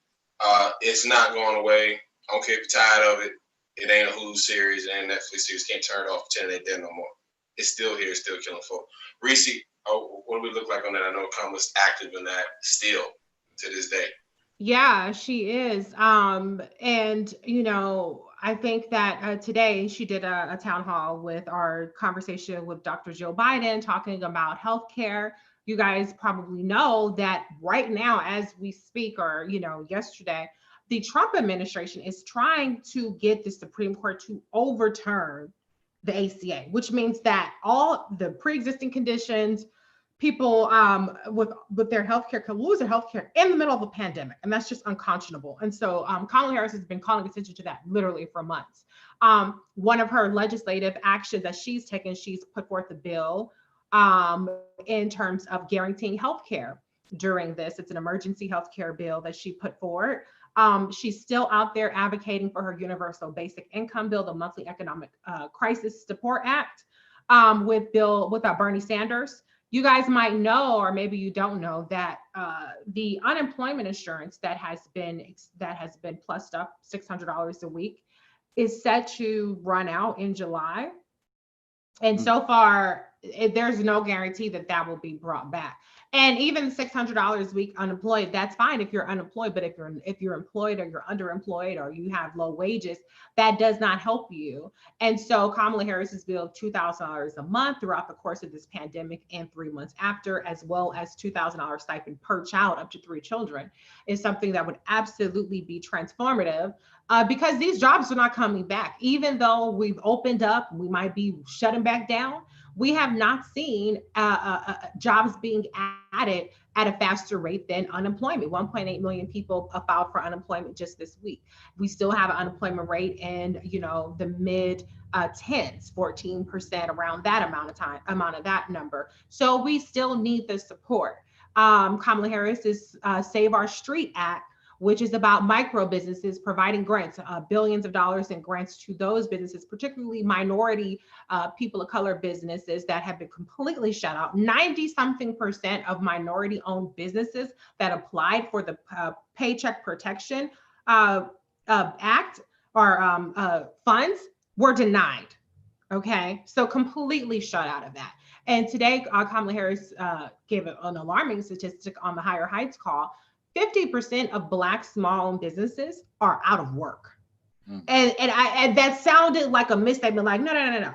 It's not going away. I don't care if you're tired of it. It ain't a Hulu series, it ain't a Netflix series. Can't turn it off, pretend it ain't there no more. It's still here, it's still killing folk. Reese, what do we look like on that? I know Kamala's active in that still to this day. Yeah, she is. And, you know, I think that today she did a town hall with our conversation with Dr. Joe Biden talking about healthcare. You guys probably know that right now, as we speak, or, you know, yesterday, the Trump administration is trying to get the Supreme Court to overturn the ACA, which means that all the pre-existing conditions, people with their healthcare could lose their healthcare in the middle of a pandemic, and that's just unconscionable. And so Kamala Harris has been calling attention to that literally for months. One of her legislative actions that she's taken, she's put forth a bill in terms of guaranteeing healthcare during this. It's an emergency healthcare bill that she put forward. She's still out there advocating for her universal basic income bill, the monthly economic crisis support act, with Bernie Sanders. You guys might know, or maybe you don't know, that the unemployment insurance that has been plussed up $600 a week is set to run out in July. And so far, there's no guarantee that that will be brought back. And even $600 a week unemployed, that's fine if you're unemployed. But if you're employed or you're underemployed or you have low wages, that does not help you. And so Kamala Harris's bill of $2,000 a month throughout the course of this pandemic and 3 months after, as well as $2,000 stipend per child up to 3 children, is something that would absolutely be transformative. Because these jobs are not coming back. Even though we've opened up, we might be shutting back down. We have not seen jobs being added at a faster rate than unemployment. 1.8 million people filed for unemployment just this week. We still have an unemployment rate in, the mid 10s, 14%, around that amount of that number. So we still need the support. Kamala Harris's Save Our Street Act, which is about micro businesses providing grants, billions of dollars in grants to those businesses, particularly minority people of color businesses that have been completely shut out. 90-something% of minority owned businesses that applied for the Paycheck Protection Act or funds were denied. Okay, so completely shut out of that. And today, Kamala Harris gave an alarming statistic on the Higher Heights call. 50% of Black small businesses are out of work. And that sounded like a misstatement, like, no.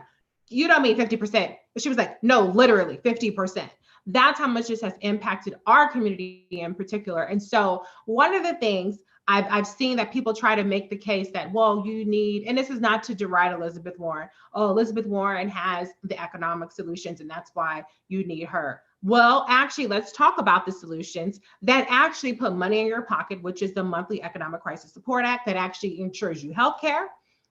You don't mean 50%. But she was like, no, literally 50%. That's how much this has impacted our community in particular. And so one of the things I've seen that people try to make the case that, well, you need, and this is not to deride Elizabeth Warren. Oh, Elizabeth Warren has the economic solutions and that's why you need her. Well, actually, let's talk about the solutions that actually put money in your pocket, which is the monthly Economic Crisis Support Act that actually ensures you health care,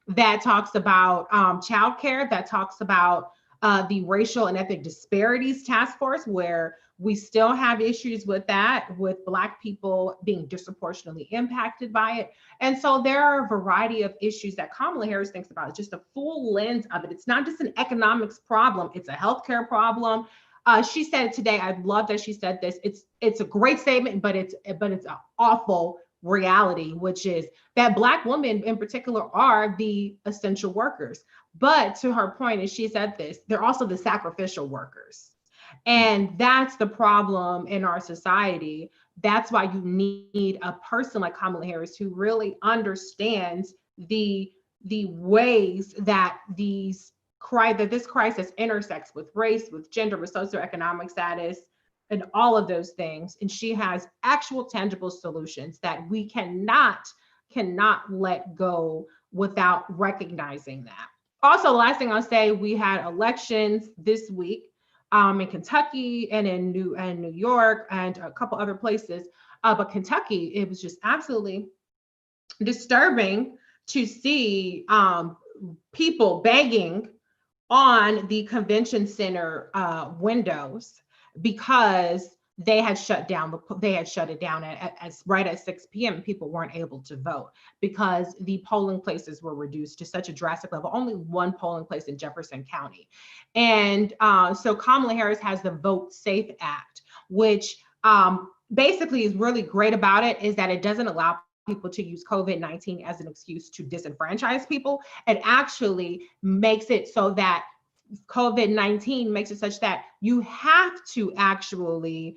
that talks about child care, that talks about the Racial and Ethnic Disparities Task Force, where we still have issues with that, with Black people being disproportionately impacted by it. And so there are a variety of issues that Kamala Harris thinks about. It's just a full lens of it. It's not just an economics problem, it's a healthcare problem. She said today, I love that she said this. It's a great statement, but it's an awful reality, which is that Black women in particular are the essential workers. But to her point, as she said this, they're also the sacrificial workers. And that's the problem in our society. That's why you need a person like Kamala Harris who really understands the ways that this crisis intersects with race, with gender, with socioeconomic status, and all of those things. And she has actual tangible solutions that we cannot let go without recognizing that. Also, last thing I'll say, we had elections this week in Kentucky and in New York and a couple other places. But Kentucky, it was just absolutely disturbing to see people banging on the convention center windows because they had shut it down at right at 6 p.m. People weren't able to vote because the polling places were reduced to such a drastic level. Only one polling place in Jefferson County. And so Kamala Harris has the Vote Safe Act, which basically is really great about it is that it doesn't allow people to use COVID-19 as an excuse to disenfranchise people. It actually makes it so that COVID-19 makes it such that you have to actually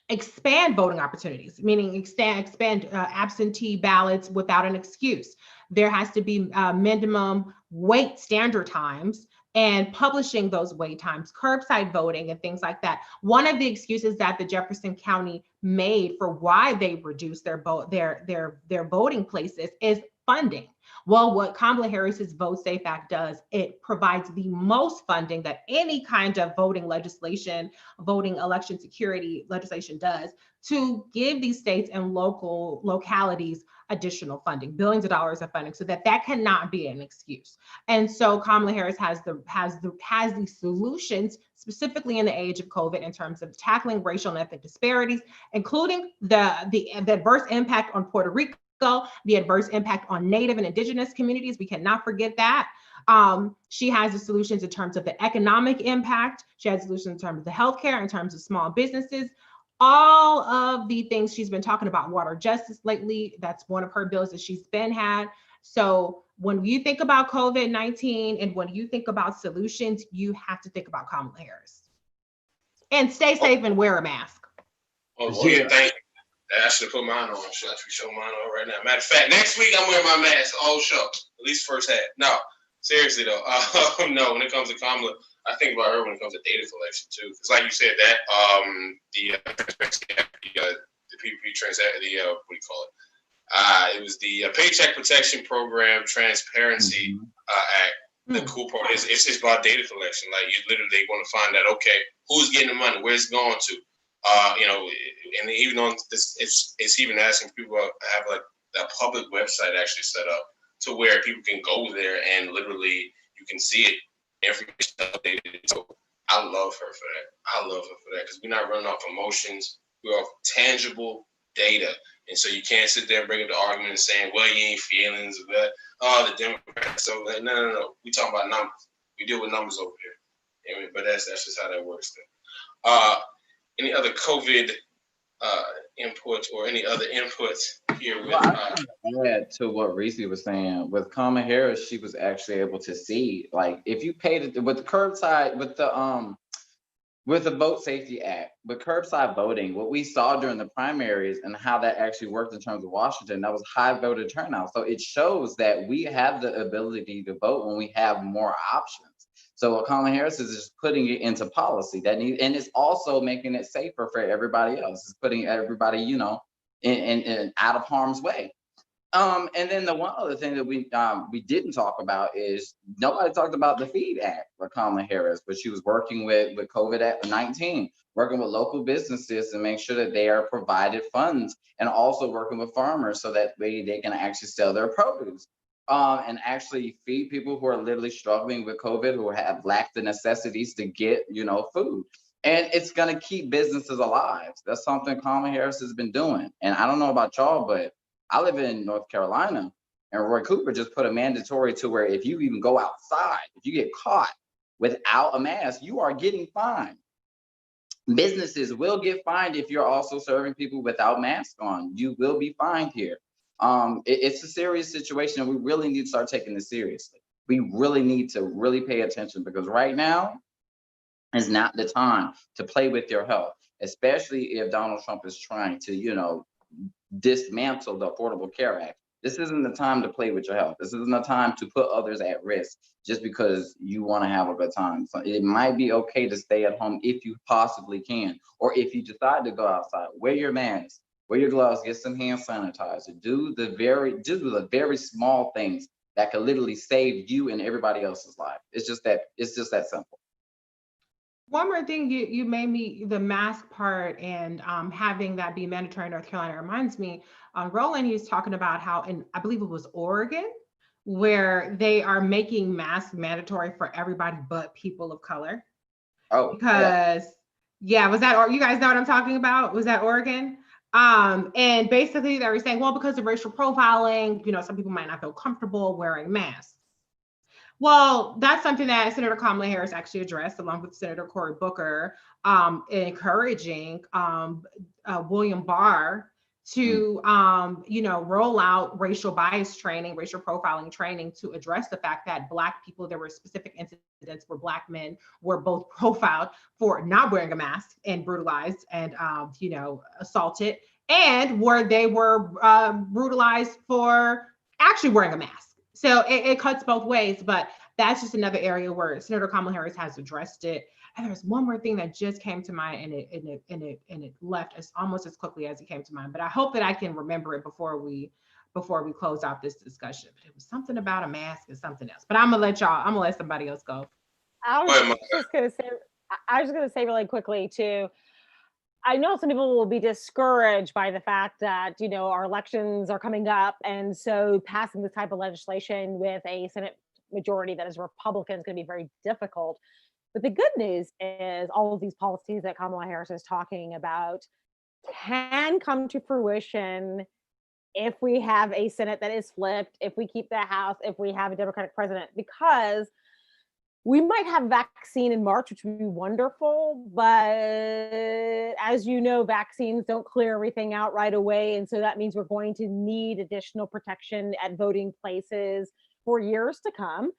expand voting opportunities, meaning expand absentee ballots without an excuse. There has to be minimum wait standard times and publishing those wait times, curbside voting and things like that. One of the excuses that the Jefferson County made for why they reduced their voting places is funding. Well, what Kamala Harris's Vote Safe Act does, it provides the most funding that any kind of voting legislation, voting election security legislation does to give these states and localities additional funding, billions of dollars of funding, so that cannot be an excuse. And so Kamala Harris has the solutions specifically in the age of COVID in terms of tackling racial and ethnic disparities, including the adverse impact on Puerto Rico, the adverse impact on Native and Indigenous communities. We cannot forget that. She has the solutions in terms of the economic impact. She has solutions in terms of the healthcare, in terms of small businesses. All of the things she's been talking about, water justice lately, that's one of her bills that she's had. So when you think about COVID-19 and when you think about solutions, you have to think about Kamala Harris. And stay safe and wear a mask. Oh, well, yeah, thank you. I should have put mine on. Should actually show mine on right now. Matter of fact, next week I'm wearing my mask the whole show, at least first half. No, seriously though, no. When it comes to Kamala, I think about her when it comes to data collection too. Because like you said, that the PPP transaction, what do you call it? It was the Paycheck Protection Program Transparency Act. The cool part is it's about data collection. Like you literally want to find out, okay, who's getting the money, where's it going to, and even on this, it's even asking people to have like a public website actually set up to where people can go there and literally you can see it, information updated. So I love her for that. I love her for that because we're not running off emotions. We're off tangible data. And so you can't sit there and bring up the argument and saying, well, you ain't feelings, but the Democrats. So no. We talking about numbers. We deal with numbers over here. But that's just how that works. Any other COVID inputs or any other inputs here? With, add to what Reese was saying. With Kamala Harris, she was actually able to see, like, if you paid it with the curbside, with the Vote Safety Act, with curbside voting, what we saw during the primaries and how that actually worked in terms of Washington, that was high voter turnout. So it shows that we have the ability to vote when we have more options. So what Kamala Harris is just putting it into policy and it's also making it safer for everybody else. It's putting everybody, in out of harm's way. And then the one other thing that we didn't talk about is nobody talked about the FEED Act for Kamala Harris, but she was working with COVID-19, working with local businesses to make sure that they are provided funds, and also working with farmers so that they can actually sell their produce. And actually feed people who are literally struggling with COVID, who have lacked the necessities to get, food. And it's going to keep businesses alive. That's something Kamala Harris has been doing. And I don't know about y'all, but I live in North Carolina, and Roy Cooper just put a mandatory to where if you even go outside, if you get caught without a mask, you are getting fined. Businesses will get fined if you're also serving people without masks on. You will be fined here. It's a serious situation, and we really need to start taking this seriously. We really need to really pay attention, because right now is not the time to play with your health, especially if Donald Trump is trying to, dismantle the Affordable Care Act. This isn't the time to play with your health. This isn't the time to put others at risk just because you want to have a good time. So it might be okay to stay at home if you possibly can, or if you decide to go outside, wear your mask, wear your gloves, get some hand sanitizer, do the very small things that could literally save you and everybody else's life. It's just that simple. One more thing, you made me, the mask part and having that be mandatory in North Carolina reminds me, Roland, he was talking about how, and I believe it was Oregon, where they are making masks mandatory for everybody but people of color. Oh, because was that, you guys know what I'm talking about? Was that Oregon? And basically they were saying, well, because of racial profiling, some people might not feel comfortable wearing masks. Well, that's something that Senator Kamala Harris actually addressed, along with Senator Cory Booker, encouraging William Barr to, roll out racial bias training, racial profiling training to address the fact that Black people, there were specific incidents where Black men were both profiled for not wearing a mask and brutalized and, assaulted, and where they were brutalized for actually wearing a mask. So it cuts both ways, but that's just another area where Senator Kamala Harris has addressed it. And there's one more thing that just came to mind, and it left as almost as quickly as it came to mind. But I hope that I can remember it before we close out this discussion. But it was something about a mask and something else. But I'm gonna let somebody else go. I was just gonna say really quickly too. I know some people will be discouraged by the fact that, our elections are coming up. And so passing this type of legislation with a Senate majority that is Republican is going to be very difficult. But the good news is all of these policies that Kamala Harris is talking about can come to fruition if we have a Senate that is flipped, if we keep the House, if we have a Democratic president, because We might have vaccine in March, which would be wonderful, but as you know, vaccines don't clear everything out right away. And so that means we're going to need additional protection at voting places for years to come.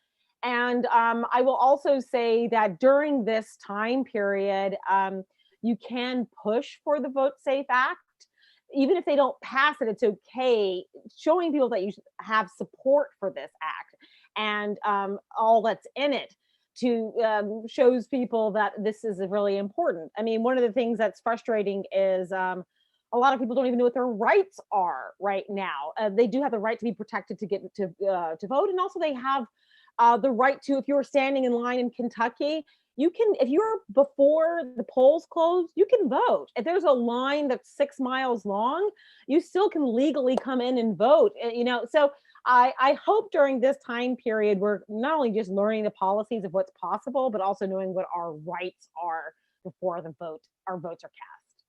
And I will also say that during this time period, you can push for the Vote Safe Act. Even if they don't pass it, it's okay. Showing people that you have support for this act and all that's in it to shows people that this is really important. I mean, one of the things that's frustrating is a lot of people don't even know what their rights are right now. They do have the right to be protected to get to vote, and also they have the right to, if you're standing in line in Kentucky, you can, if you're before the polls close, you can vote. If there's a line that's 6 miles long, you still can legally come in and vote. You know, so I hope during this time period, we're not only just learning the policies of what's possible, but also knowing what our rights are before our votes are cast.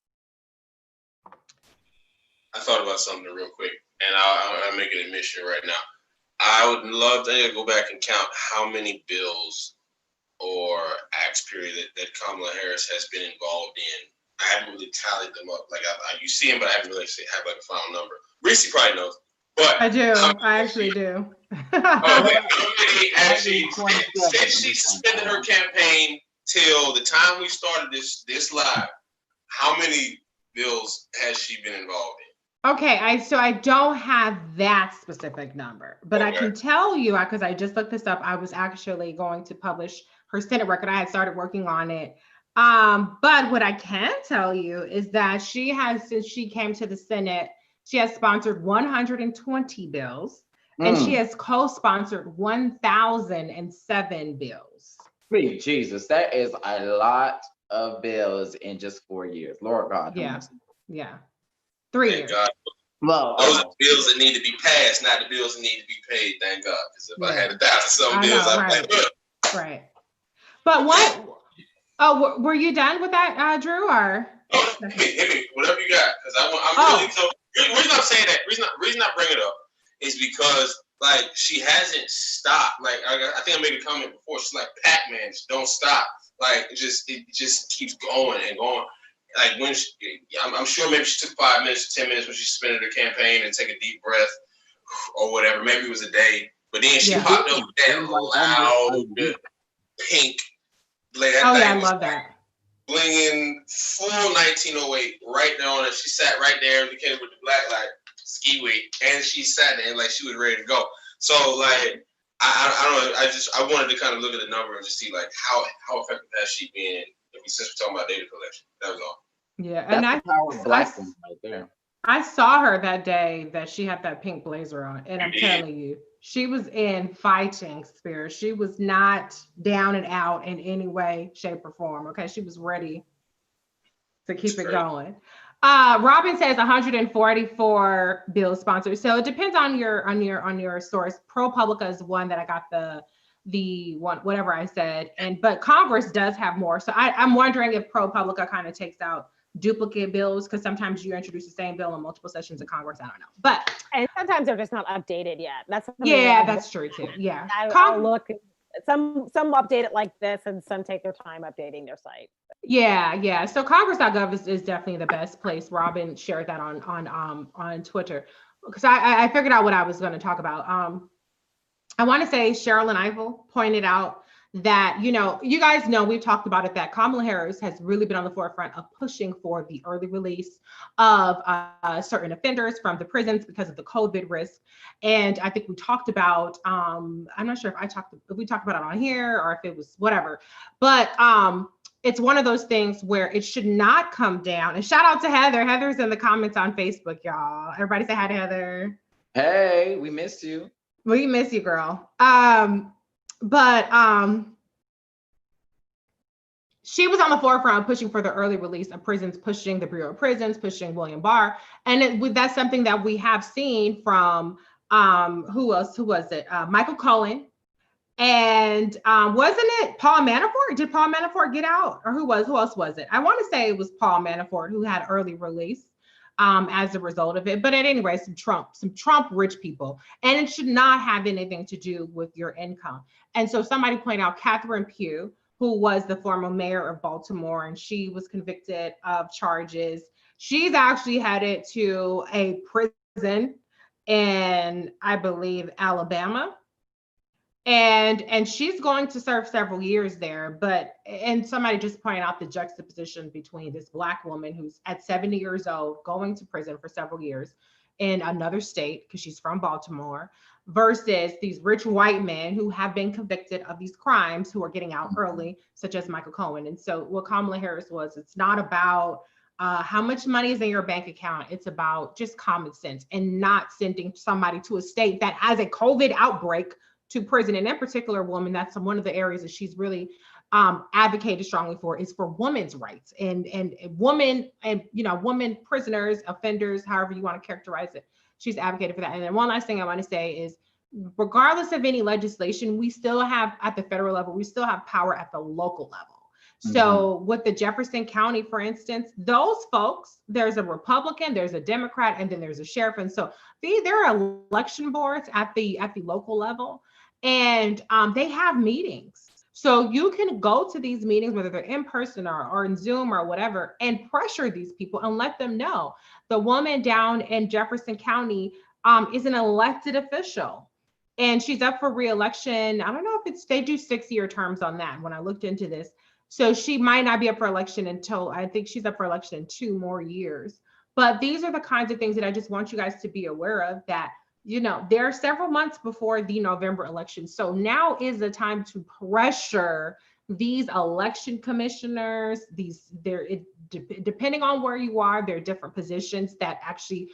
I thought about something real quick, and I'll make an admission right now. I would love to go back and count how many bills or acts period that Kamala Harris has been involved in. I haven't really tallied them up. Like you see them, but I haven't really have like a final number. Reese probably knows. But I do. I actually do. Actually, since she suspended her campaign till the time we started this live, how many bills has she been involved in? Okay, so I don't have that specific number, but I can tell you, because I just looked this up, I was actually going to publish her Senate record. I had started working on it. But what I can tell you is that she has, since she came to the Senate, she has sponsored 120 bills, and she has co-sponsored 1,007 bills. Sweet Jesus, that is a lot of bills in just 4 years. Lord God. Yeah. 3 years. God. Well, those are bills that need to be passed, not the bills that need to be paid. Thank God. Because if I had 1,000 bills, I'd be like, right. But what? Oh, were you done with that, Drew? Or hit me, whatever you got. Because I'm really so. The reason I'm saying that, reason I bring it up is because like she hasn't stopped. Like I think I made a comment before. She's like Pac-Man, just don't stop. Like it just keeps going and going. Like when I'm sure maybe she took 5 minutes or 10 minutes when she suspended her campaign and take a deep breath or whatever. Maybe it was a day, but then she popped up with that loud pink. Like that I love that. Blinging full 1908 right there on it. She sat right there and became with the black like ski weight, and she sat there and like she was ready to go. So like I don't know. I wanted to kind of look at the number and just see like how effective has she been since we're talking about data collection. That was all. Yeah, and I saw her that day that she had that pink blazer on, and I'm telling you, she was in fighting spirit. She was not down and out in any way, shape, or form. Okay, she was ready to keep it going. Robin says 144 bill sponsors. So it depends on your source. ProPublica is one that I got the one, whatever I said, but Congress does have more. So I'm wondering if ProPublica kind of takes out duplicate bills, because sometimes you introduce the same bill in multiple sessions of Congress. I don't know, and sometimes they're just not updated yet. That's that's true too. Yeah, I'll look. Some update it like this, and some take their time updating their site. Yeah. So Congress.gov is definitely the best place. Robin shared that on Twitter, because I figured out what I was going to talk about. I want to say Sherilyn Ifill pointed out that, you guys know, we've talked about it, that Kamala Harris has really been on the forefront of pushing for the early release of certain offenders from the prisons because of the COVID risk. And I think we talked about, I'm not sure if we talked about it on here or if it was whatever, but it's one of those things where it should not come down. And shout out to Heather. Heather's in the comments on Facebook, y'all. Everybody say hi to Heather. Hey, we missed you. We miss you, girl. She was on the forefront pushing for the early release of prisons, pushing the Bureau of Prisons, pushing William Barr. And that's something that we have seen from, who else? Who was it? Michael Cohen. And wasn't it Paul Manafort? Did Paul Manafort get out? Or who else was it? I want to say it was Paul Manafort who had early release. as a result of it. But at any rate, some Trump rich people, and it should not have anything to do with your income. And so somebody pointed out Catherine Pugh, who was the former mayor of Baltimore, and she was convicted of charges. She's actually headed to a prison in, I believe, Alabama. And she's going to serve several years there. And somebody just pointed out the juxtaposition between this Black woman who's at 70 years old going to prison for several years in another state because she's from Baltimore, versus these rich white men who have been convicted of these crimes who are getting out early, such as Michael Cohen. And so what Kamala Harris was, it's not about how much money is in your bank account. It's about just common sense and not sending somebody to a state that has a COVID outbreak to prison. And in particular, woman, that's one of the areas that she's really advocated strongly for, is for women's rights and women and, women prisoners, offenders, however you want to characterize it. She's advocated for that. And then one last thing I want to say is, regardless of any legislation, we still have at the federal level, we still have power at the local level. So with the Jefferson County, for instance, those folks, there's a Republican, there's a Democrat, and then there's a sheriff. And so there are election boards at the local level, and they have meetings. So you can go to these meetings, whether they're in person or in Zoom or whatever, and pressure these people and let them know. The woman down in Jefferson County is an elected official, and she's up for re-election. I don't know if they do 6-year terms on that when I looked into this. So she might not be up for election until, I think she's up for election in 2 more years. But these are the kinds of things that I just want you guys to be aware of, that, there are several months before the November election. So now is the time to pressure these election commissioners. Depending on where you are, there are different positions that actually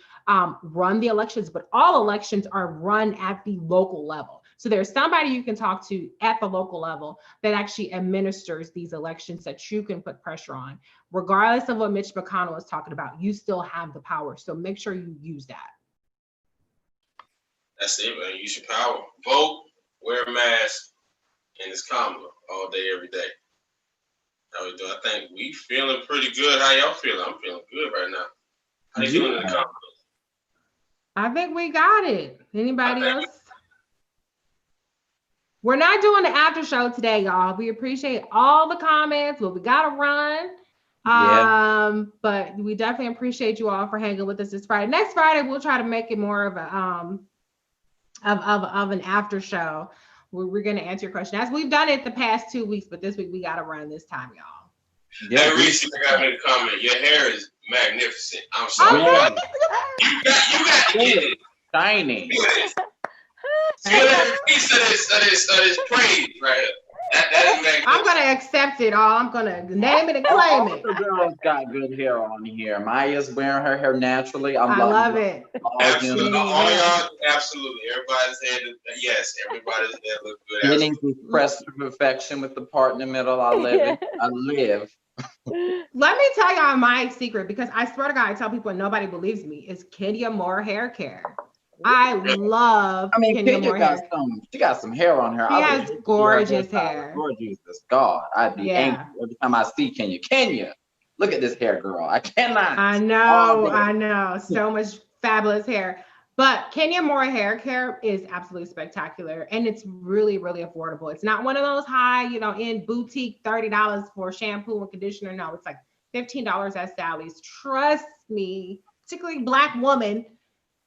run the elections, but all elections are run at the local level. So there's somebody you can talk to at the local level that actually administers these elections that you can put pressure on. Regardless of what Mitch McConnell is talking about, you still have the power. So make sure you use that. That's it, man. Use your power. Vote, wear a mask, and it's Kamala all day, every day. How we doing? I think we feeling pretty good. How y'all feeling? I'm feeling good right now. How you feeling in the comments? I think we got it. Anybody else? We're not doing the after show today, y'all. We appreciate all the comments, but we gotta run. But we definitely appreciate you all for hanging with us this Friday. Next Friday, we'll try to make it more of a of an after show. We're gonna answer your question as we've done it the past 2 weeks, but this week we gotta run this time, y'all. Hey, Reese, I got in the comment. Your hair is magnificent. I'm sorry. You got to get it. Shiny. Piece of this praise right here. That I'm gonna accept it all. I'm gonna name it and claim it. The girls got good hair on here. Maya's wearing her hair naturally. I love it. Absolutely. All y'all, absolutely. Everybody's hair, yes, everybody's hair look good. Getting pressed to perfection with the part in the middle. I live. Let me tell y'all my secret, because I swear to God, I tell people and nobody believes me, is Kenya Moore hair care. I love Kenya Moore hair. She got some hair on her. She has gorgeous hair. Gorgeous. God, I'd be angry every time I see Kenya. Kenya, look at this hair, girl. I cannot. I know. So much fabulous hair. But Kenya Moore hair care is absolutely spectacular, and it's really, really affordable. It's not one of those high, in boutique $30 for shampoo and conditioner. No, it's like $15 at Sally's. Trust me, particularly Black woman.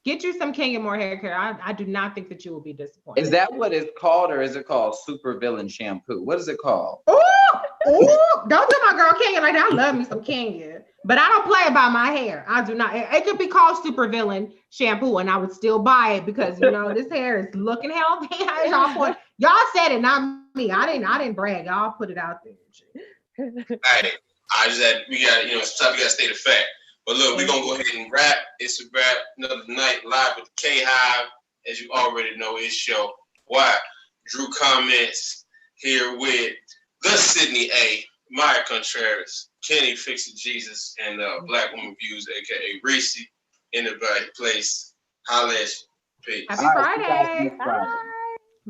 Get you some Kenya Moore hair care. I do not think that you will be disappointed. Is that what it's called, or is it called Super Villain Shampoo? What is it called? Ooh, don't do my girl Kenya like that. I love me some Kenya, but I don't play about my hair. I do not. It could be called Super Villain Shampoo, and I would still buy it because this hair is looking healthy. Y'all said it, not me. I didn't brag. Y'all put it out there. Hey, we got sometimes we got to state the fact. But look, we're going to go ahead and wrap. It's a wrap. Another night live with KHive. As you already know, it's your Why? Drew Comments here with the Sydney A, Maya Contreras, Kenny Fix It Jesus, and Black Woman Views, a.k.a. Reese, in the right place. Holla at you. Peace. Happy Friday. Bye.